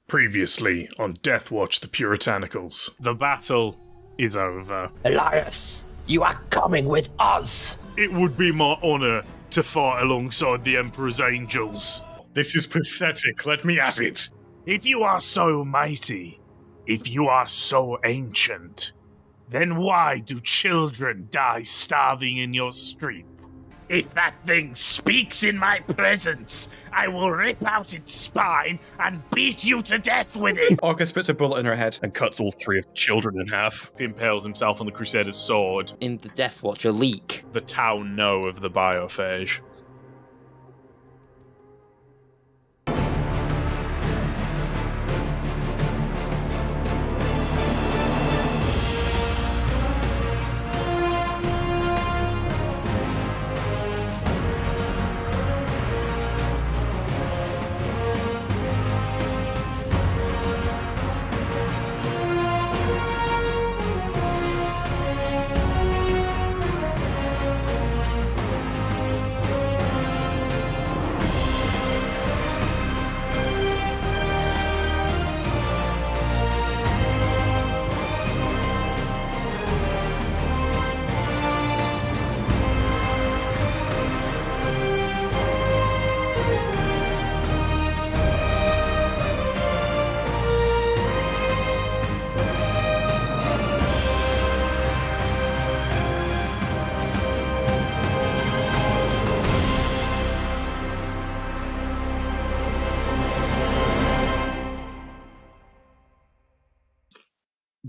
Previously on Deathwatch, the Puritanicals. The battle is over. Elias, you are coming with us. It would be my honor to fight alongside the Emperor's angels. This is pathetic, let me at it. If you are so mighty, if you are so ancient, then why do children die starving in your streets? If that thing speaks in my presence, I will rip out its spine and beat you to death with it. August puts a bullet in her head and cuts all three of the children in half. He impales himself on the Crusader's sword. In the Deathwatch, a leak. The town know of the biophage.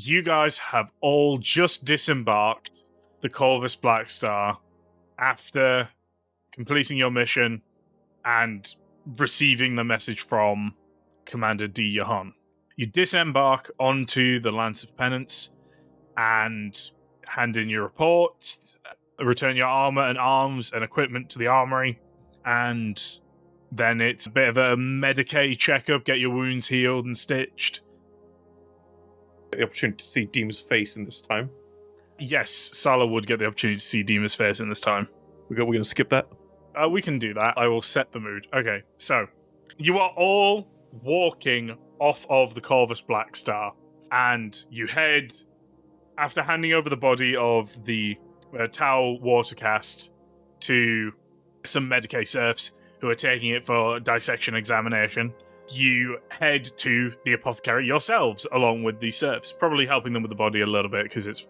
You guys have all just disembarked the Corvus Black Star after completing your mission and receiving the message from Commander D. Johan. You disembark onto the Lance of Penance and hand in your reports, return your armor and arms and equipment to the armory, and then it's a bit of a Medicaid checkup, get your wounds healed and stitched. The opportunity to see Demon's face in this time. Yes, Sala would get the opportunity to see Demon's face in this time. We're going to skip that? We can do that. I will set the mood. Okay, so you are all walking off of the Corvus Black Star, and you head, after handing over the body of the Tau Watercast to some Medicaid serfs who are taking it for dissection examination. You head to the apothecary yourselves, along with the serfs, probably helping them with the body a little bit, because it's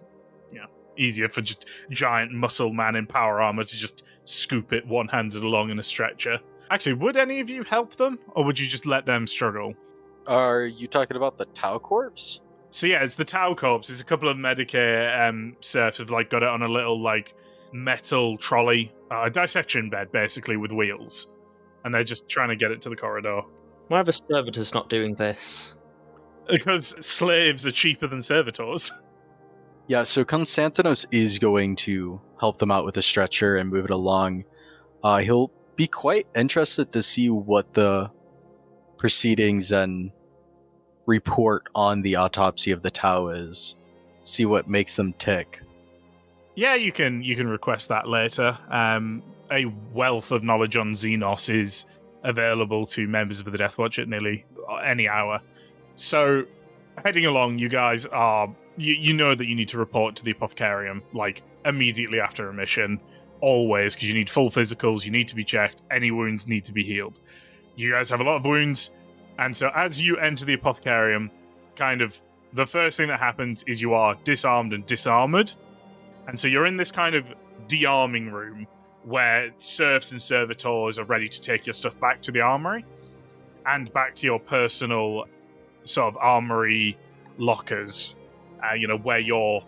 easier for just giant muscle man in power armor to just scoop it one-handed along in a stretcher. Actually, would any of you help them, or would you just let them struggle? Are you talking about the Tau corpse? So yeah, it's the Tau corpse. It's a couple of Medicare serfs have got it on a little metal trolley, a dissection bed basically with wheels, and they're just trying to get it to the corridor. Why are the servitors not doing this? Because slaves are cheaper than servitors. Yeah, so Constantinos is going to help them out with the stretcher and move it along. He'll be quite interested to see what the proceedings and report on the autopsy of the Tau is. See what makes them tick. Yeah, you can request that later. A wealth of knowledge on Xenos is available to members of the Deathwatch at nearly any hour. So, heading along, you guys are... You know that you need to report to the Apothecarium, immediately after a mission. Always, because you need full physicals, you need to be checked, any wounds need to be healed. You guys have a lot of wounds, and so as you enter the Apothecarium, the first thing that happens is you are disarmed and disarmored. And so you're in this kind of de-arming room, where serfs and servitors are ready to take your stuff back to the armory and back to your personal sort of armory lockers, where your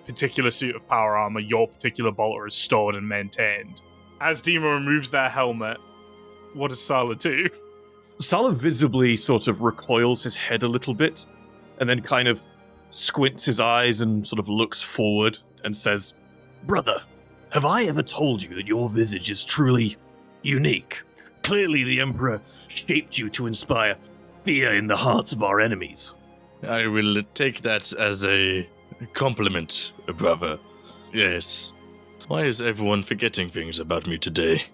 particular suit of power armor, your particular bolter is stored and maintained. As Dima removes their helmet, what does Sala do? Sala visibly sort of recoils his head a little bit and then kind of squints his eyes and sort of looks forward and says, "Brother, have I ever told you that your visage is truly unique? Clearly the Emperor shaped you to inspire fear in the hearts of our enemies." I will take that as a compliment, brother. Yes. Why is everyone forgetting things about me today?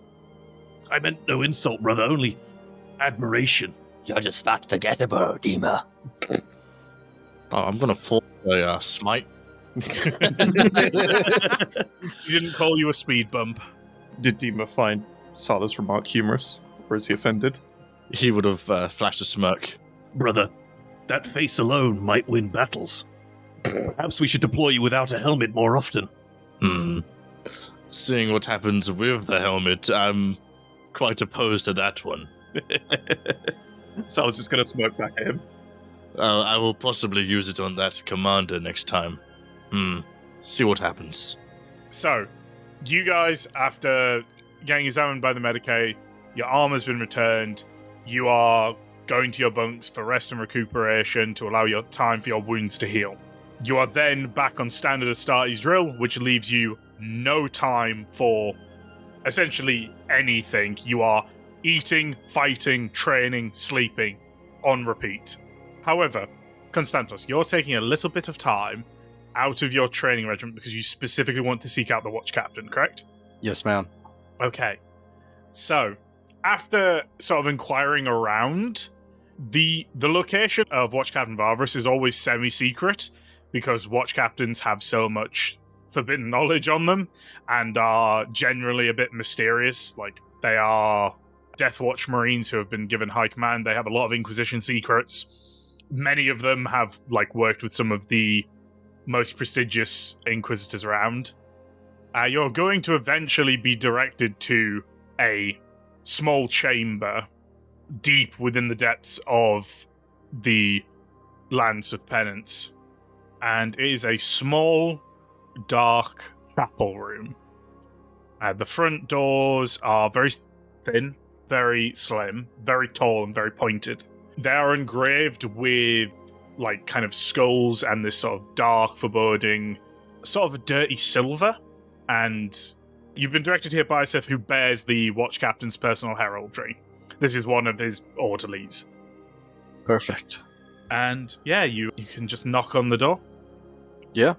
I meant no insult, brother, only admiration. You're just that forgettable, Dima. Oh, I'm gonna fall a smite. He didn't call you a speed bump. Did Dima find Sala's remark humorous, or is he offended? He would have flashed a smirk. Brother, that face alone might win battles. Perhaps we should deploy you without a helmet more often. Seeing what happens with the helmet, I'm quite opposed to that one. Sala's just going to smirk back at him. I will possibly use it on that commander next time. See what happens. So, you guys, after getting examined by the Medicaid, your armor's been returned. You are going to your bunks for rest and recuperation to allow your time for your wounds to heal. You are then back on standard Astartes drill, which leaves you no time for essentially anything. You are eating, fighting, training, sleeping on repeat. However, Constantos, you're taking a little bit of time out of your training regiment because you specifically want to seek out the watch captain, correct? Yes, ma'am. Okay. So, after sort of inquiring around, the location of Watch Captain Varvas is always semi-secret because watch captains have so much forbidden knowledge on them and are generally a bit mysterious. Like, they are Deathwatch Marines who have been given high command. They have a lot of Inquisition secrets. Many of them have, worked with some of the most prestigious Inquisitors around. You're going to eventually be directed to a small chamber deep within the depths of the Lands of Penance. And it is a small, dark chapel room. The front doors are very thin, very slim, very tall, and very pointed. They are engraved with, kind of skulls and this sort of dark, foreboding, sort of a dirty silver. And you've been directed here by Seth, who bears the Watch Captain's personal heraldry. This is one of his orderlies. Perfect. And, yeah, you can just knock on the door. Yeah.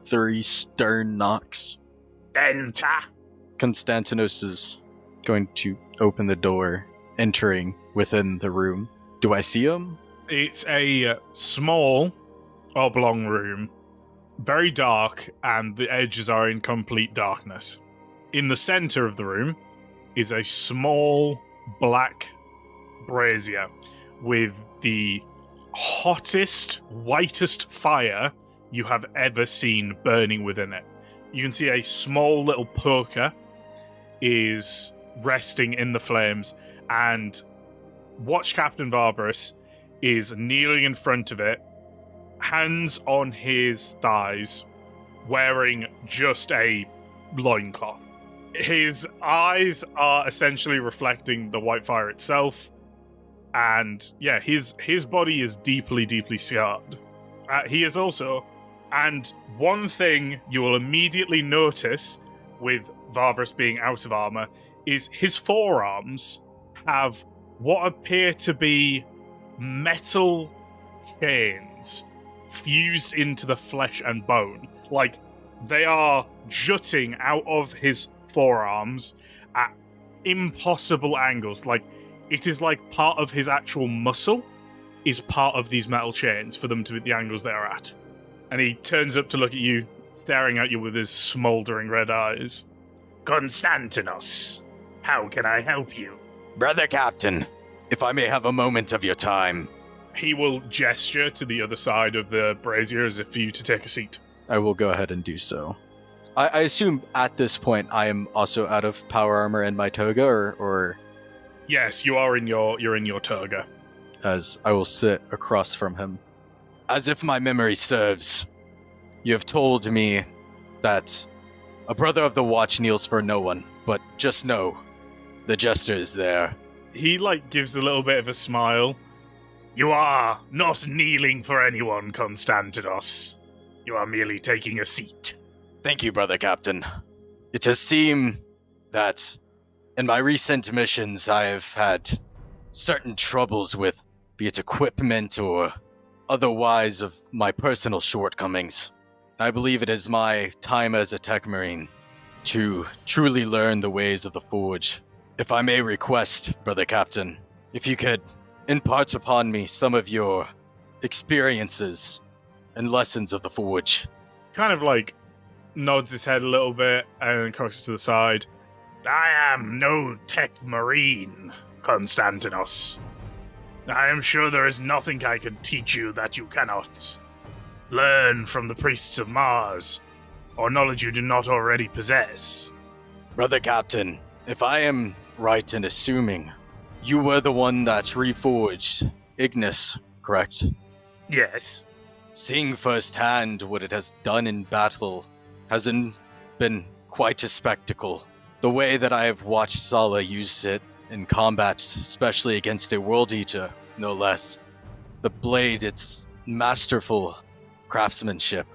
3 stern knocks. Enter! Konstantinos is going to open the door, entering within the room. Do I see him? It's a small, oblong room, very dark, and the edges are in complete darkness. In the center of the room is a small, black brazier with the hottest, whitest fire you have ever seen burning within it. You can see a small little poker is resting in the flames, and Watch Captain Barbarous is kneeling in front of it, hands on his thighs, wearing just a loincloth. His eyes are essentially reflecting the white fire itself, and yeah, his body is deeply, deeply scarred. He is also, and one thing you will immediately notice with Varvas being out of armor is his forearms have what appear to be metal chains fused into the flesh and bone. Like, they are jutting out of his forearms at impossible angles. Like, it is like part of his actual muscle is part of these metal chains for them to be at the angles they are at. And he turns up to look at you, staring at you with his smouldering red eyes. Konstantinos, how can I help you? Brother Captain, if I may have a moment of your time. He will gesture to the other side of the brazier as if for you to take a seat. I will go ahead and do so. I assume at this point I am also out of power armor and my toga, or Yes, you're in your toga. as I will sit across from him. As if my memory serves, you have told me that a brother of the watch kneels for no one, but just know, the jester is there. He gives a little bit of a smile. You are not kneeling for anyone, Konstantinos. You are merely taking a seat. Thank you, Brother Captain. It has seemed that in my recent missions I have had certain troubles with, be it equipment or otherwise of my personal shortcomings. I believe it is my time as a tech marine to truly learn the ways of the Forge. If I may request, Brother Captain, if you could impart upon me some of your experiences and lessons of the Forge. Kind of like nods his head a little bit and then crosses to the side. I am no tech marine, Konstantinos. I am sure there is nothing I can teach you that you cannot learn from the priests of Mars, or knowledge you do not already possess. Brother Captain, if I am right in assuming, you were the one that reforged Ignis, correct? Yes. Seeing firsthand what it has done in battle hasn't been quite a spectacle. The way that I have watched Sala use it in combat, especially against a World Eater, no less. The blade, it's masterful craftsmanship.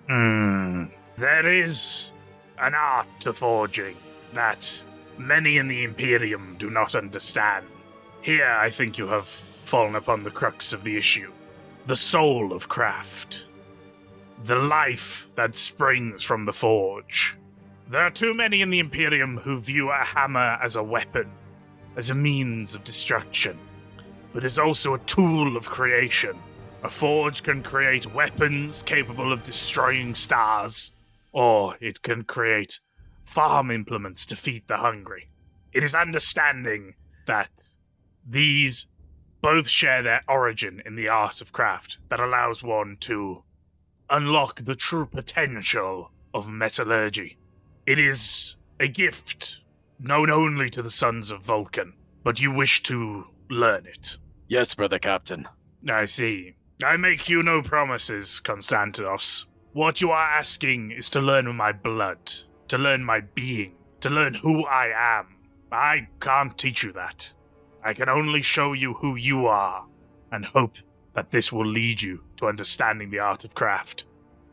There is an art to forging that many in the Imperium do not understand. Here, I think you have fallen upon the crux of the issue. The soul of craft. The life that springs from the forge. There are too many in the Imperium who view a hammer as a weapon, as a means of destruction, but is also a tool of creation. A forge can create weapons capable of destroying stars, or it can create farm implements to feed the hungry. It is understanding that these both share their origin in the art of craft that allows one to unlock the true potential of metallurgy. It is a gift known only to the sons of Vulcan, but you wish to learn it. Yes, Brother Captain. I see. I make you no promises, Konstantinos. What you are asking is to learn my blood, to learn my being, to learn who I am. I can't teach you that. I can only show you who you are, and hope that this will lead you to understanding the art of craft.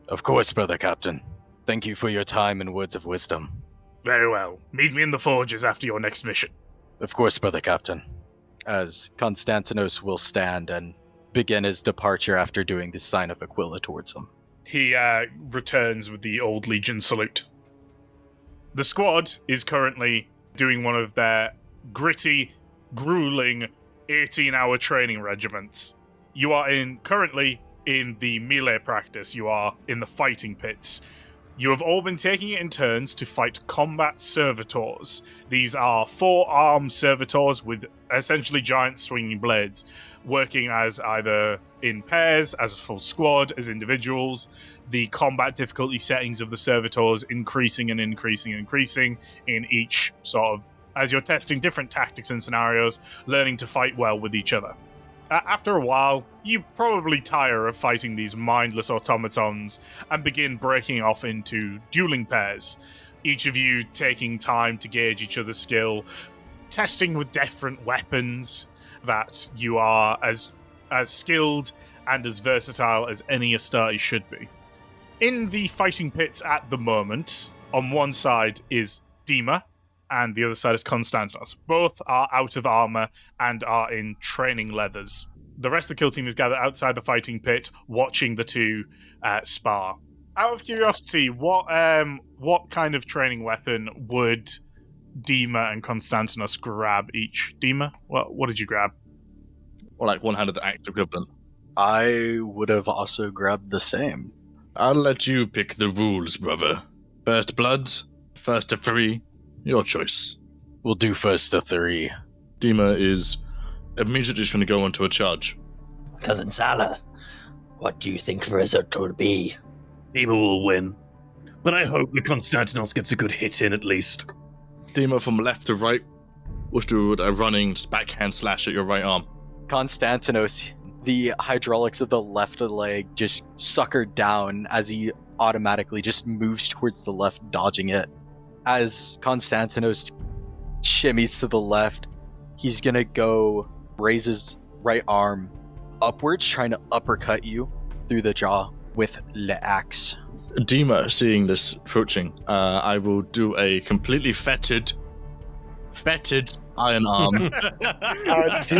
Of course, Brother Captain. Thank you for your time and words of wisdom. Very well. Meet me in the forges after your next mission. Of course, Brother Captain. As Konstantinos will stand and begin his departure after doing the sign of Aquila towards him. He returns with the Old Legion salute. The squad is currently doing one of their gritty, grueling 18-hour training regiments. You are currently in the melee practice. You are in the fighting pits. You have all been taking it in turns to fight combat servitors. These are 4-armed servitors with essentially giant swinging blades, working as either in pairs, as a full squad, as individuals. The combat difficulty settings of the servitors increasing and increasing and increasing in each sort of, as you're testing different tactics and scenarios, learning to fight well with each other. After a while, you probably tire of fighting these mindless automatons and begin breaking off into dueling pairs, each of you taking time to gauge each other's skill, testing with different weapons that you are as skilled and as versatile as any Astarte should be. In the fighting pits at the moment, on one side is Dima, and the other side is Konstantinos. Both are out of armor and are in training leathers. The rest of the kill team is gathered outside the fighting pit, watching the two spar. Out of curiosity, what kind of training weapon would Dima and Konstantinos grab each? Dima, what did you grab? Or like one-handed axe equivalent. I would have also grabbed the same. I'll let you pick the rules, brother. First blood, first to 3. Your choice. We'll do first to 3. Dima is immediately just going to go into a charge. Cousin Salah, what do you think the result will be? Dima will win. But I hope that Konstantinos gets a good hit in at least. Dima from left to right will do a running backhand slash at your right arm. Konstantinos, the hydraulics of the left leg just suckered down as he automatically just moves towards the left, dodging it. As Konstantinos shimmies to the left, he's gonna go raise his right arm upwards, trying to uppercut you through the jaw with the axe. Dima, seeing this approaching, I will do a completely fetid iron arm. Do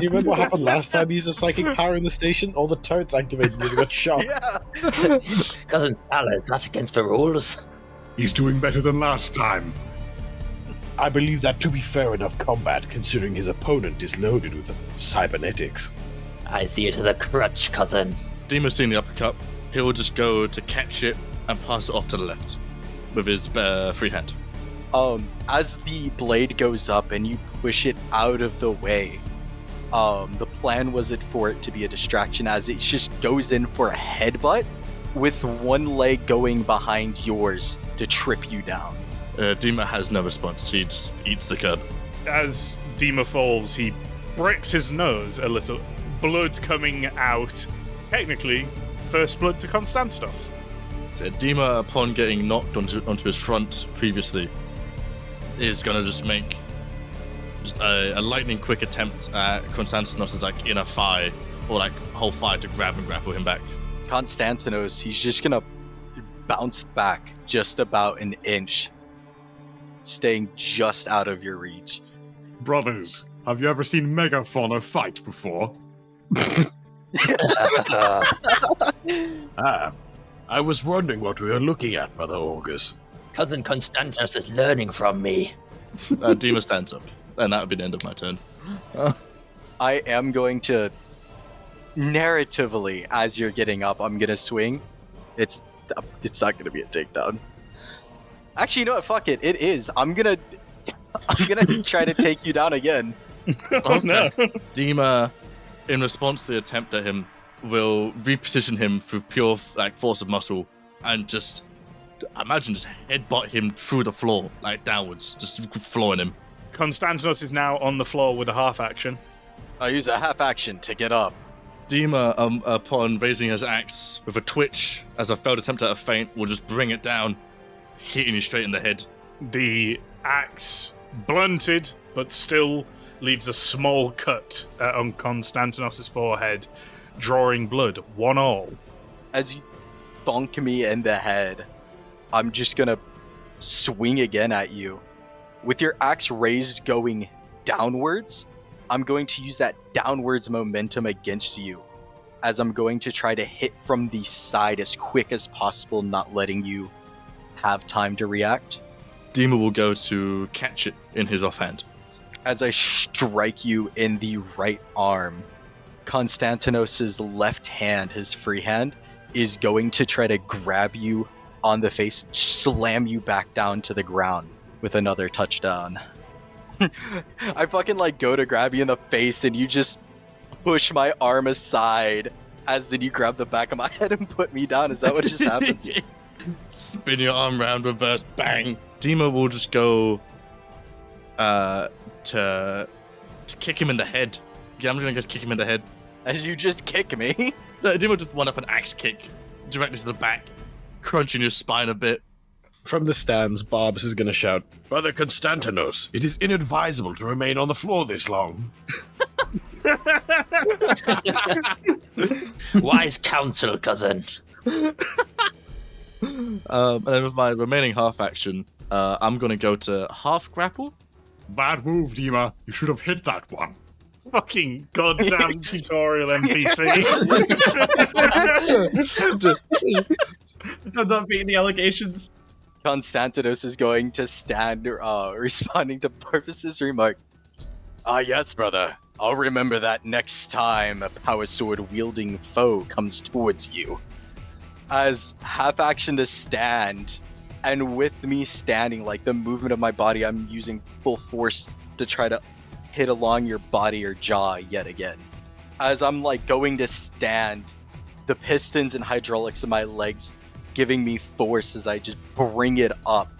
you remember what happened last time he used a psychic power in the station? All the turrets activated and he got shot. Yeah. Cousin Salah, is that against the rules? He's doing better than last time. I believe that to be fair enough combat, considering his opponent is loaded with cybernetics. I see it as a crutch, cousin. Dima's seen the uppercut. He'll just go to catch it and pass it off to the left with his free hand. As the blade goes up and you push it out of the way, the plan was for it to be a distraction as it just goes in for a headbutt with one leg going behind yours to trip you down. Dima has no response. He just eats the cud. As Dima falls, he breaks his nose a little, blood coming out. Technically, first blood to Konstantinos. So Dima, upon getting knocked onto his front previously, is going to just make a lightning quick attempt at Konstantinos' inner thigh, or whole thigh, to grab and grapple him back. Konstantinos, he's just gonna bounce back just about an inch, staying just out of your reach. Brothers, have you ever seen Megafauna fight before? I was wondering what we were looking at, Brother August. Cousin Konstantinos is learning from me. Dima stands up, and that would be the end of my turn. I am going to, narratively, as you're getting up, I'm gonna swing. It's not gonna be a takedown. Actually, you know what? Fuck it. It is. I'm gonna try to take you down again. Oh no! Dima, in response to the attempt at him, will reposition him through pure force of muscle and just headbutt him through the floor, downwards, just flooring him. Konstantinos is now on the floor with a half action. I'll use a half action to get up. Dima, upon raising his axe with a twitch as a failed attempt at a feint, will just bring it down, hitting you straight in the head. The axe, blunted, but still leaves a small cut on Konstantinos' forehead, drawing blood, 1-all. As you bonk me in the head, I'm just gonna swing again at you. With your axe raised going downwards, I'm going to use that downwards momentum against you, as I'm going to try to hit from the side as quick as possible, not letting you have time to react. Dima will go to catch it in his offhand. As I strike you in the right arm, Konstantinos' left hand, his free hand, is going to try to grab you on the face, slam you back down to the ground with another touchdown. I fucking go to grab you in the face and you just push my arm aside as then you grab the back of my head and put me down. Is that what just happens? Spin your arm round, reverse, bang. Dima will just go to kick him in the head. Yeah, I'm gonna go kick him in the head. As you just kick me? No, Dima just one up an axe kick directly to the back, crunching your spine a bit. From the stands, Barbs is going to shout, Brother Konstantinos, it is inadvisable to remain on the floor this long. Wise counsel, cousin. And then with my remaining half action, I'm going to go to half grapple. Bad move, Dima. You should have hit that one. Fucking goddamn tutorial NPC. I'm not beating the allegations. Konstantinos is going to stand, responding to Purpose's remark. Yes, brother. I'll remember that next time a power sword wielding foe comes towards you. As half action to stand, and with me standing, the movement of my body, I'm using full force to try to hit along your body or jaw yet again. As I'm going to stand, the pistons and hydraulics of my legs giving me force as I just bring it up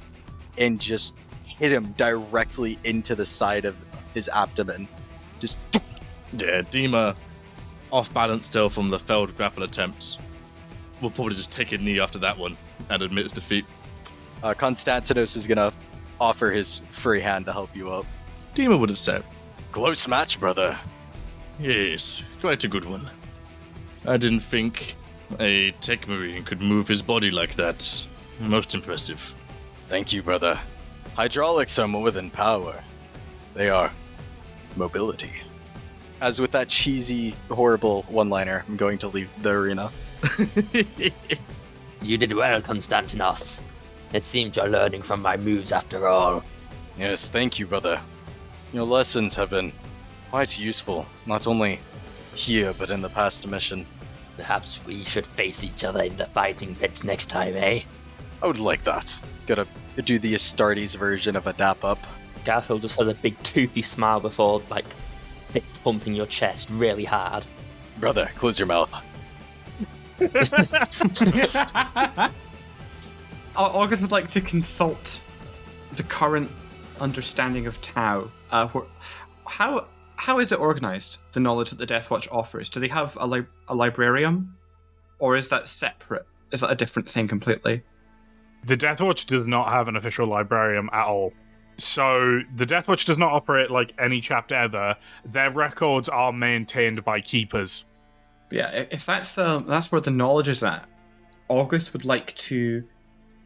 and just hit him directly into the side of his abdomen. Just yeah, Dima, off balance still from the failed grapple attempts, will probably just take a knee after that one and admit his defeat. Konstantinos is gonna offer his free hand to help you up. Dima would have said, "Close match, brother." Yes, quite a good one. I didn't think a tech marine could move his body like that. Most impressive. Thank you, brother. Hydraulics are more than power. They are mobility. As with that cheesy, horrible one-liner, I'm going to leave the arena. You did well, Konstantinos. It seems you're learning from my moves after all. Yes, thank you, brother. Your lessons have been quite useful, not only here, but in the past mission. Perhaps we should face each other in the fighting pit next time, eh? I would like that. Gotta do the Astartes version of a dap up. Garfield just has a big toothy smile before, like, fist pumping your chest really hard. Brother, close your mouth. August would like to consult the current understanding of Tau. How is it organized, the knowledge that the Deathwatch offers? Do they have a librarium? Or is that separate? Is that a different thing completely? The Deathwatch does not have an official librarium at all. So the Deathwatch does not operate like any chapter ever. Their records are maintained by keepers. Yeah, if that's where the knowledge is at, August would like to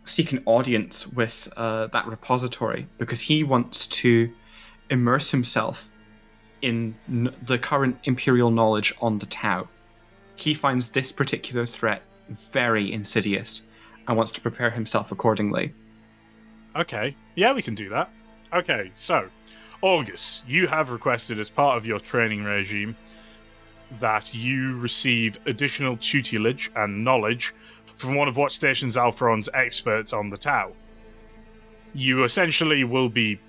seek an audience with that repository because he wants to immerse himself in the current Imperial knowledge on the Tau. He finds this particular threat very insidious and wants to prepare himself accordingly. Okay, yeah, we can do that. Okay, so, August, you have requested as part of your training regime that you receive additional tutelage and knowledge from one of WatchStation Zalfron's experts on the Tau. You essentially will be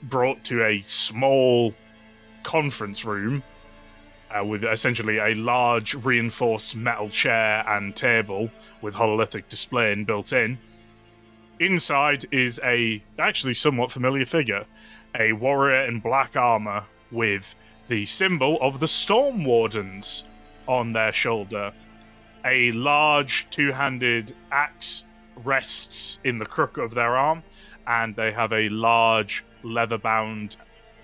brought to a small conference room with essentially a large reinforced metal chair and table with hololithic display built in. Inside is a actually somewhat familiar figure, a warrior in black armor with the symbol of the Storm Wardens on their shoulder. A large two-handed axe rests in the crook of their arm, and they have a large leather-bound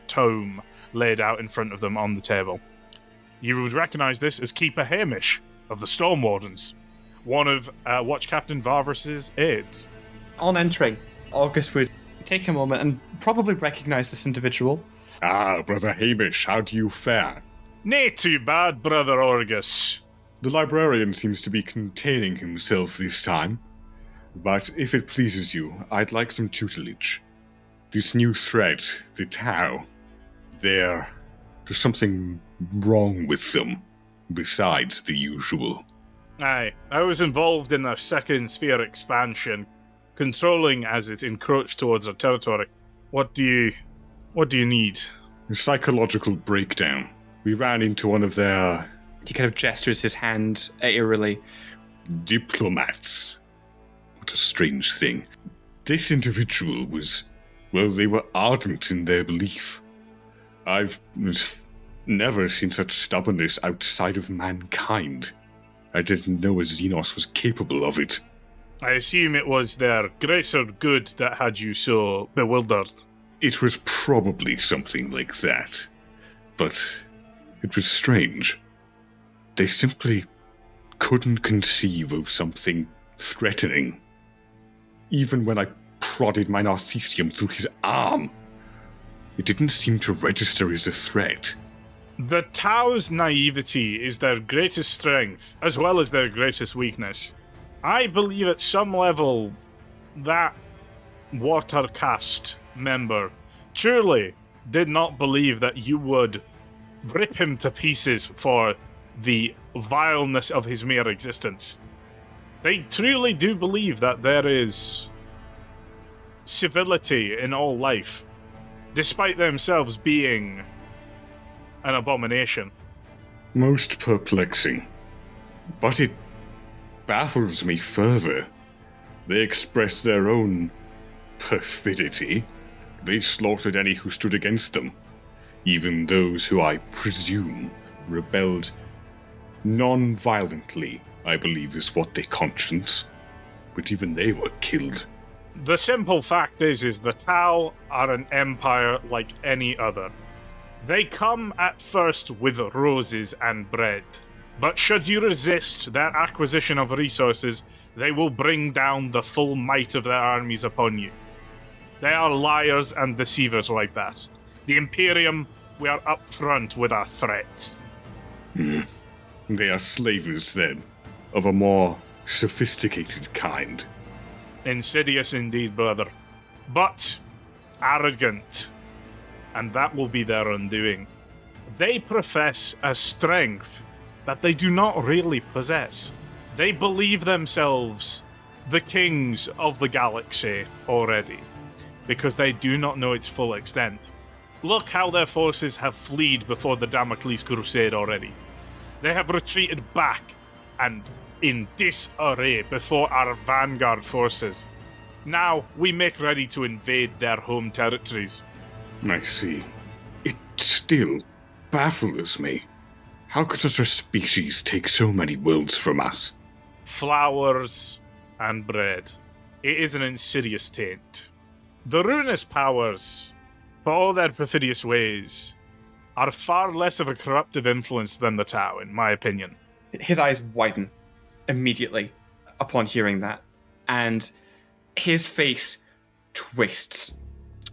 tome laid out in front of them on the table. You would recognize this as Keeper Hamish of the Storm Wardens, one of Watch Captain Varvras's aides. On entering, August would take a moment and probably recognize this individual. Ah, Brother Hamish, how do you fare? Nay too bad, Brother Orgus. The librarian seems to be containing himself this time. But if it pleases you, I'd like some tutelage. This new threat, the Tau, there's something wrong with them, besides the usual. Aye, I was involved in their second sphere expansion, controlling as it encroached towards our territory. What do you need? A psychological breakdown. We ran into one of their He kind of gestures his hand eerily. diplomats. What a strange thing. This individual they were ardent in their belief. I've never seen such stubbornness outside of mankind. I didn't know a Xenos was capable of it. I assume it was their greater good that had you so bewildered. It was probably something like that. But it was strange. They simply couldn't conceive of something threatening. Even when I prodded my Narthesium through his arm, it didn't seem to register as a threat. The Tau's naivety is their greatest strength, as well as their greatest weakness. I believe at some level that Watercast member truly did not believe that you would rip him to pieces for the vileness of his mere existence. They truly do believe that there is civility in all life, despite themselves being an abomination. Most perplexing. But it baffles me further. They express their own perfidy. They slaughtered any who stood against them, even those who I presume rebelled non-violently, I believe is what they conscience. But even they were killed. The simple fact is the Tau are an empire like any other. They come at first with roses and bread, but should you resist their acquisition of resources, they will bring down the full might of their armies upon you. They are liars and deceivers like that. The Imperium, we are upfront with our threats. They are slavers, then, of a more sophisticated kind. Insidious indeed, brother. But arrogant, and that will be their undoing. They profess a strength that they do not really possess. They believe themselves the kings of the galaxy already, because they do not know its full extent. Look how their forces have fled before the Damocles Crusade already. They have retreated back and in disarray before our vanguard forces. Now we make ready to invade their home territories. I see. It still baffles me. How could such a species take so many worlds from us? Flowers and bread. It is an insidious taint. The ruinous powers, for all their perfidious ways, are far less of a corruptive influence than the Tau, in my opinion. His eyes widen immediately upon hearing that, and his face twists.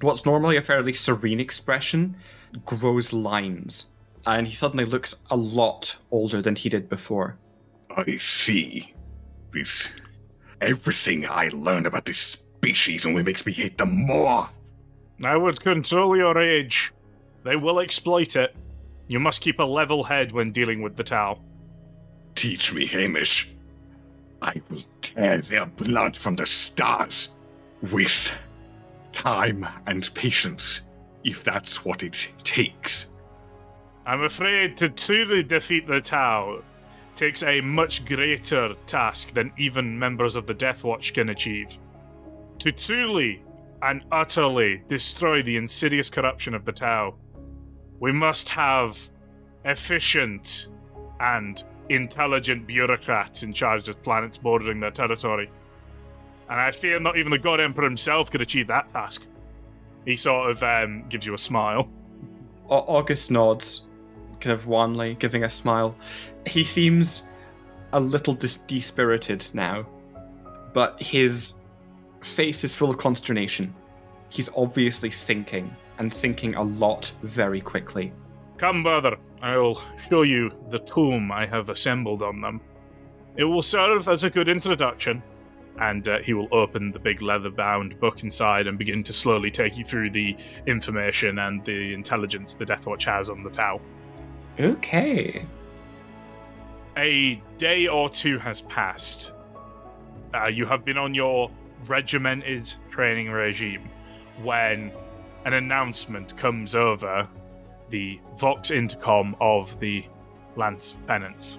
What's normally a fairly serene expression grows lines, and he suddenly looks a lot older than he did before. I see. Everything I learn about this species only makes me hate them more. I would control your rage. They will exploit it. You must keep a level head when dealing with the Tau. Teach me, Hamish. I will tear their blood from the stars with time and patience, if that's what it takes. I'm afraid to truly defeat the Tau takes a much greater task than even members of the Deathwatch can achieve. To truly and utterly destroy the insidious corruption of the Tau, we must have efficient and intelligent bureaucrats in charge of planets bordering their territory. And I fear not even the God Emperor himself could achieve that task. He sort of gives you a smile. August nods, kind of wanly, giving a smile. He seems a little dispirited now, but his face is full of consternation. He's obviously thinking, and thinking a lot very quickly. Come, brother, I will show you the tomb I have assembled on them. It will serve as a good introduction, and he will open the big leather-bound book inside and begin to slowly take you through the information and the intelligence the Deathwatch has on the Tau. Okay. A day or two has passed. You have been on your regimented training regime when an announcement comes over the Vox intercom of the Lance Penance.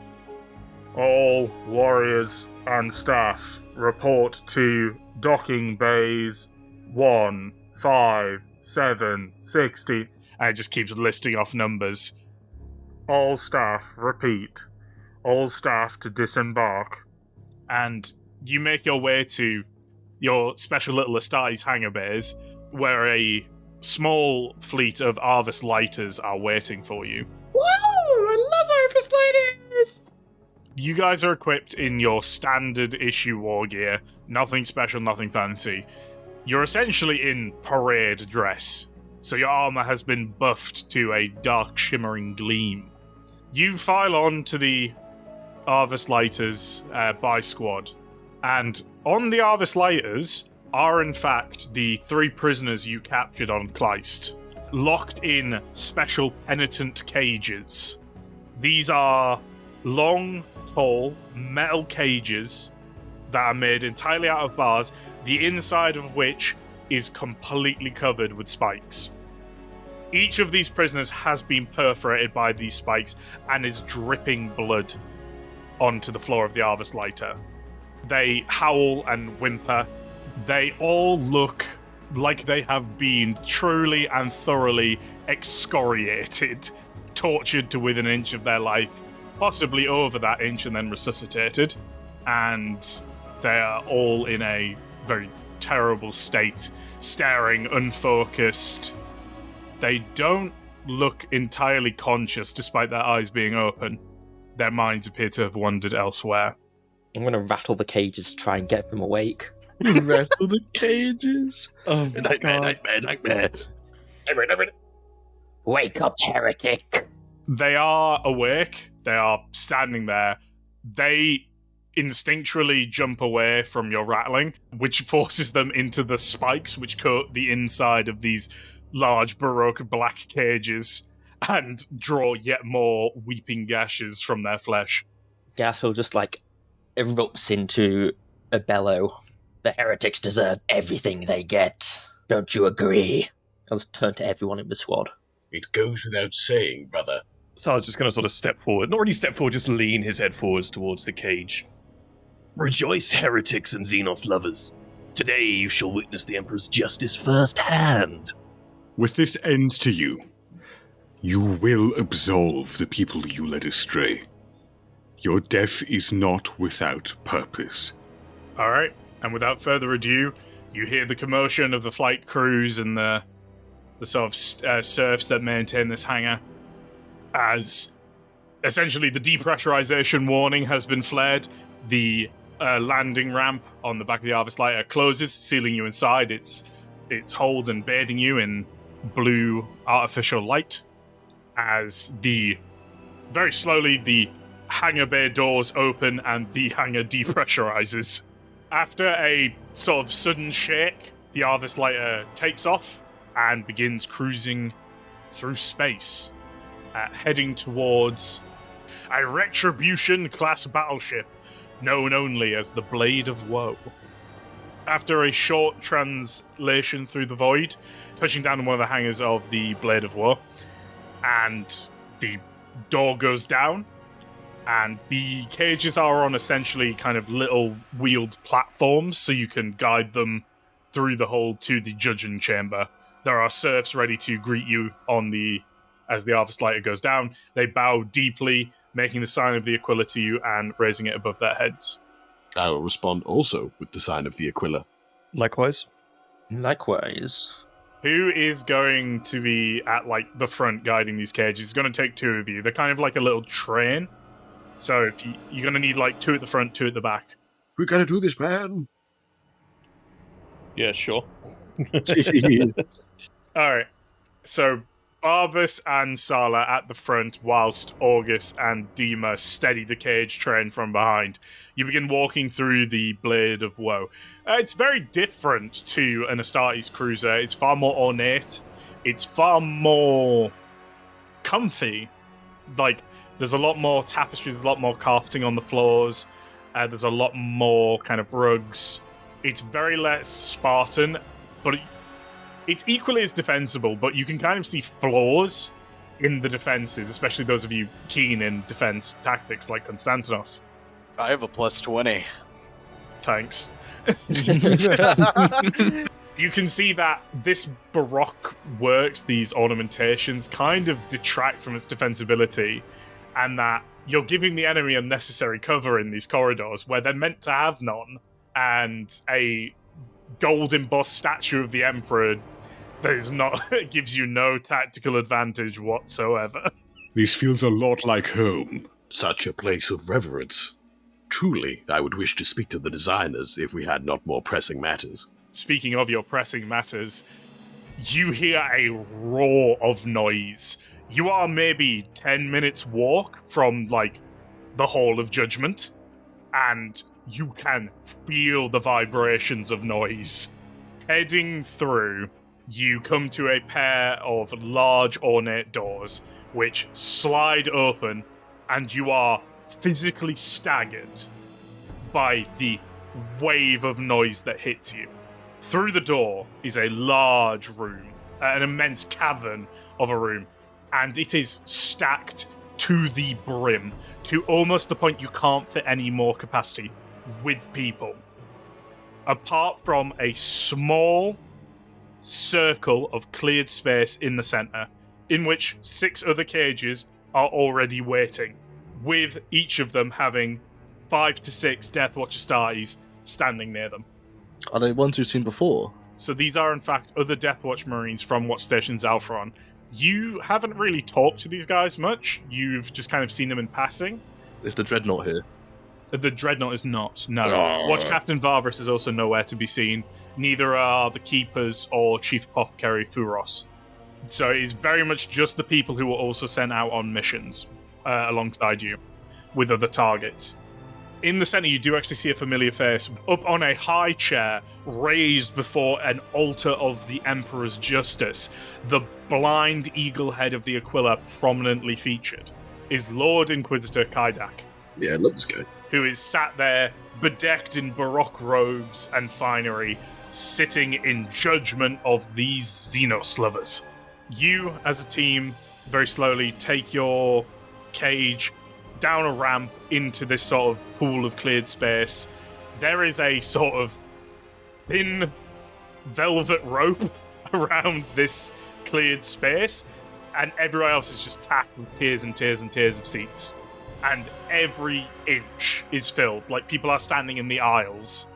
All warriors and staff report to docking bays 1, 5, 7, 16, and it just keeps listing off numbers. All staff, repeat, all staff to disembark. And you make your way to your special little Astartes hangar bays, where a small fleet of Arvis lighters are waiting for you. Whoa! I love Arvis lighters! You guys are equipped in your standard issue war gear. Nothing special, nothing fancy. You're essentially in parade dress, so your armor has been buffed to a dark shimmering gleam. You file on to the Arvis lighters by squad, and on the Arvis lighters are in fact the 3 prisoners you captured on Kleist, locked in special penitent cages. These are long, tall, metal cages that are made entirely out of bars, the inside of which is completely covered with spikes. Each of these prisoners has been perforated by these spikes and is dripping blood onto the floor of the Arvis lighter. They howl and whimper. They all look like they have been truly and thoroughly excoriated, tortured to within an inch of their life, possibly over that inch and then resuscitated. And they are all in a very terrible state, staring, unfocused. They don't look entirely conscious despite their eyes being open. Their minds appear to have wandered elsewhere. I'm going to rattle the cages to try and get them awake. Rattle the cages. Oh, nightmare. Wake up, heretic. They are awake. They are standing there. They instinctually jump away from your rattling, which forces them into the spikes which coat the inside of these large Baroque black cages and draw yet more weeping gashes from their flesh. Garfield just erupts into a bellow. The heretics deserve everything they get. Don't you agree? I'll just turn to everyone in the squad. It goes without saying, brother. So I was just going to sort of step forward. Not really step forward, just lean his head forwards towards the cage. Rejoice, heretics and Xenos lovers. Today you shall witness the Emperor's justice firsthand. With this end to you, you will absolve the people you led astray. Your death is not without purpose. All right, and without further ado, you hear the commotion of the flight crews and the sort of serfs that maintain this hangar, as essentially the depressurization warning has been flared. The landing ramp on the back of the Harvest Lighter closes, sealing you inside. It's hold and bathing you in blue artificial light, as very slowly the hangar bay doors open and the hangar depressurizes. After a sort of sudden shake, the Harvest Lighter takes off and begins cruising through space, heading towards a Retribution-class battleship known only as the Blade of Woe. After a short translation through the void, touching down on one of the hangars of the Blade of Woe, and the door goes down, and the cages are on essentially kind of little wheeled platforms, so you can guide them through the hold to the judging chamber. There are serfs ready to greet you as the Harvest Lighter goes down. They bow deeply, making the sign of the Aquila to you and raising it above their heads. I will respond also with the sign of the Aquila. Likewise. Likewise. Who is going to be at the front guiding these cages? It's going to take two of you. They're kind of like a little train. So you're going to need two at the front, two at the back. We gotta do this, man. Yeah, sure. Alright. So Barbus and Sala at the front, whilst August and Dima steady the cage train from behind. You begin walking through the Blade of Woe. It's very different to an Astartes cruiser. It's far more ornate. It's far more comfy. There's a lot more tapestry, there's a lot more carpeting on the floors. There's a lot more kind of rugs. It's very less Spartan, but it's equally as defensible, but you can kind of see flaws in the defenses, especially those of you keen in defense tactics like Konstantinos. I have a +20. Thanks. You can see that this Baroque works, these ornamentations, kind of detract from its defensibility, and that you're giving the enemy unnecessary cover in these corridors where they're meant to have none, and a gold embossed statue of the Emperor that is not gives you no tactical advantage whatsoever. This feels a lot like home. Such a place of reverence. Truly, I would wish to speak to the designers if we had not more pressing matters. Speaking of your pressing matters, you hear a roar of noise. You are maybe 10 minutes walk from, the Hall of Judgment, and you can feel the vibrations of noise. Heading through, you come to a pair of large ornate doors, which slide open, and you are physically staggered by the wave of noise that hits you. Through the door is a large room, an immense cavern of a room, and it is stacked to the brim, to almost the point you can't fit any more capacity with people. Apart from a small circle of cleared space in the center, in which 6 other cages are already waiting, with each of them having 5 to 6 Deathwatch Astartes standing near them. Are they ones you've seen before? So these are, in fact, other Deathwatch Marines from Watch Station Zalfron. You haven't really talked to these guys much. You've just kind of seen them in passing. Is the Dreadnought here? The Dreadnought is not, no. Oh. Watch Captain Varvas is also nowhere to be seen. Neither are the Keepers or Chief Apothecary Furos. So it is very much just the people who were also sent out on missions alongside you with other targets. In the center, you do actually see a familiar face up on a high chair raised before an altar of the Emperor's Justice. The blind eagle head of the Aquila prominently featured is Lord Inquisitor Kaidak. Yeah, let's go. Who is sat there, bedecked in Baroque robes and finery, sitting in judgment of these Xenos lovers. You, as a team, very slowly take your cage down a ramp into this sort of pool of cleared space. There is a sort of thin velvet rope around this cleared space, and everywhere else is just tacked with tiers and tiers and tiers of seats. And every inch is filled. Like, people are standing in the aisles.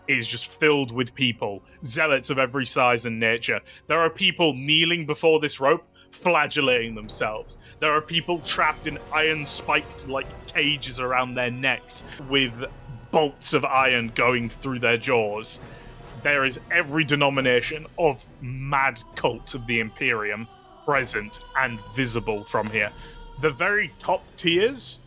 It is just filled with people, zealots of every size and nature. There are people kneeling before this rope, flagellating themselves. There are people trapped in iron-spiked, cages around their necks, with bolts of iron going through their jaws. There is every denomination of mad cult of the Imperium present and visible from here. The very top tiers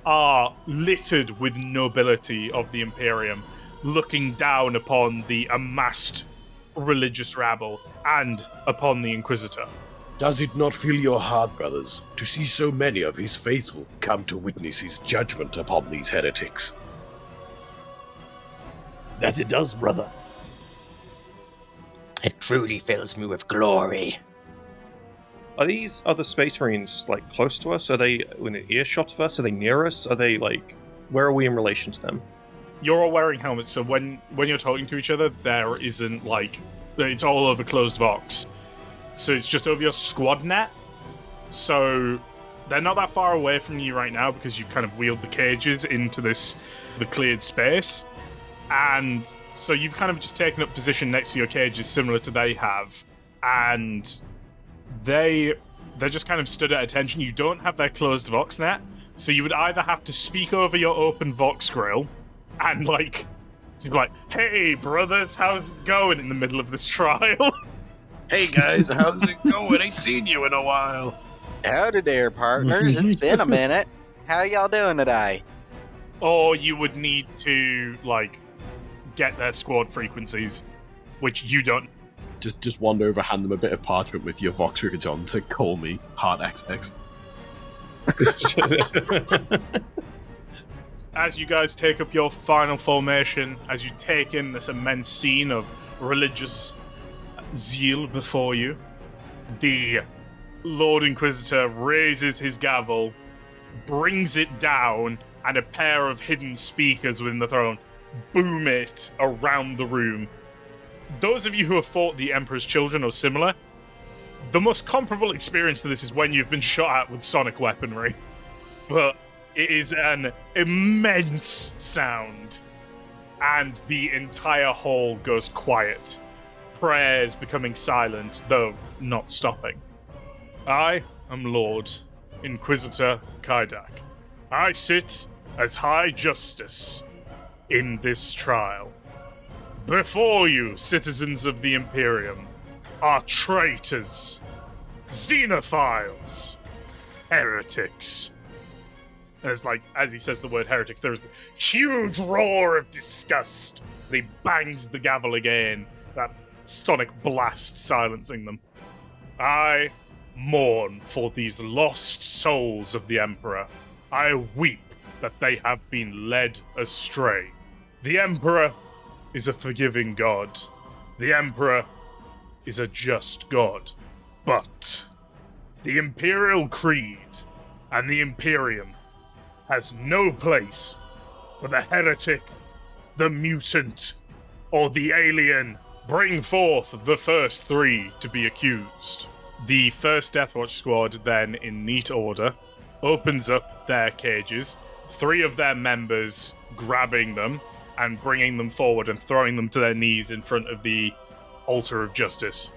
are littered with nobility of the Imperium, looking down upon the amassed religious rabble and upon the Inquisitor. Does it not fill your heart, brothers, to see so many of his faithful come to witness his judgment upon these heretics? That it does, brother. It truly fills me with glory. Are these other Space Marines, close to us? Are they in earshot of us? Are they near us? Are they, where are we in relation to them? You're all wearing helmets, so when you're talking to each other, there isn't, it's all over closed Vox. So it's just over your squad net. So they're not that far away from you right now because you've kind of wheeled the cages into the cleared space. And so you've kind of just taken up position next to your cages similar to they have. And they're just kind of stood at attention. You don't have their closed Vox net. So you would either have to speak over your open Vox grill and to be like, hey brothers, how's it going in the middle of this trial? Hey guys, how's it going? Ain't seen you in a while. Howdy there, partners. It's been a minute. How y'all doing today? Or you would need to, get their squad frequencies, which you don't. Just wander over, hand them a bit of parchment with your Vox records on to call me Hard XX. As you guys take up your final formation, as you take in this immense scene of religious zeal before you, the Lord Inquisitor raises his gavel, brings it down, and a pair of hidden speakers within the throne boom it around the room. Those of you who have fought the Emperor's Children or similar, the most comparable experience to this is when you've been shot at with sonic weaponry. But it is an immense sound, and the entire hall goes quiet. Prayers becoming silent, though not stopping. I am Lord Inquisitor Kaidak. I sit as High Justice in this trial. Before you, citizens of the Imperium, are traitors, xenophiles, heretics. There's as he says the word heretics, there's a huge roar of disgust. And he bangs the gavel again, that sonic blast silencing them. I mourn for these lost souls of the Emperor. I weep that they have been led astray. The Emperor is a forgiving god. The Emperor is a just god. But the Imperial Creed and the Imperium has no place for the heretic, the mutant, or the alien. Bring forth the first three to be accused. The first Deathwatch squad then, in neat order, opens up their cages, three of their members grabbing them and bringing them forward and throwing them to their knees in front of the altar of justice.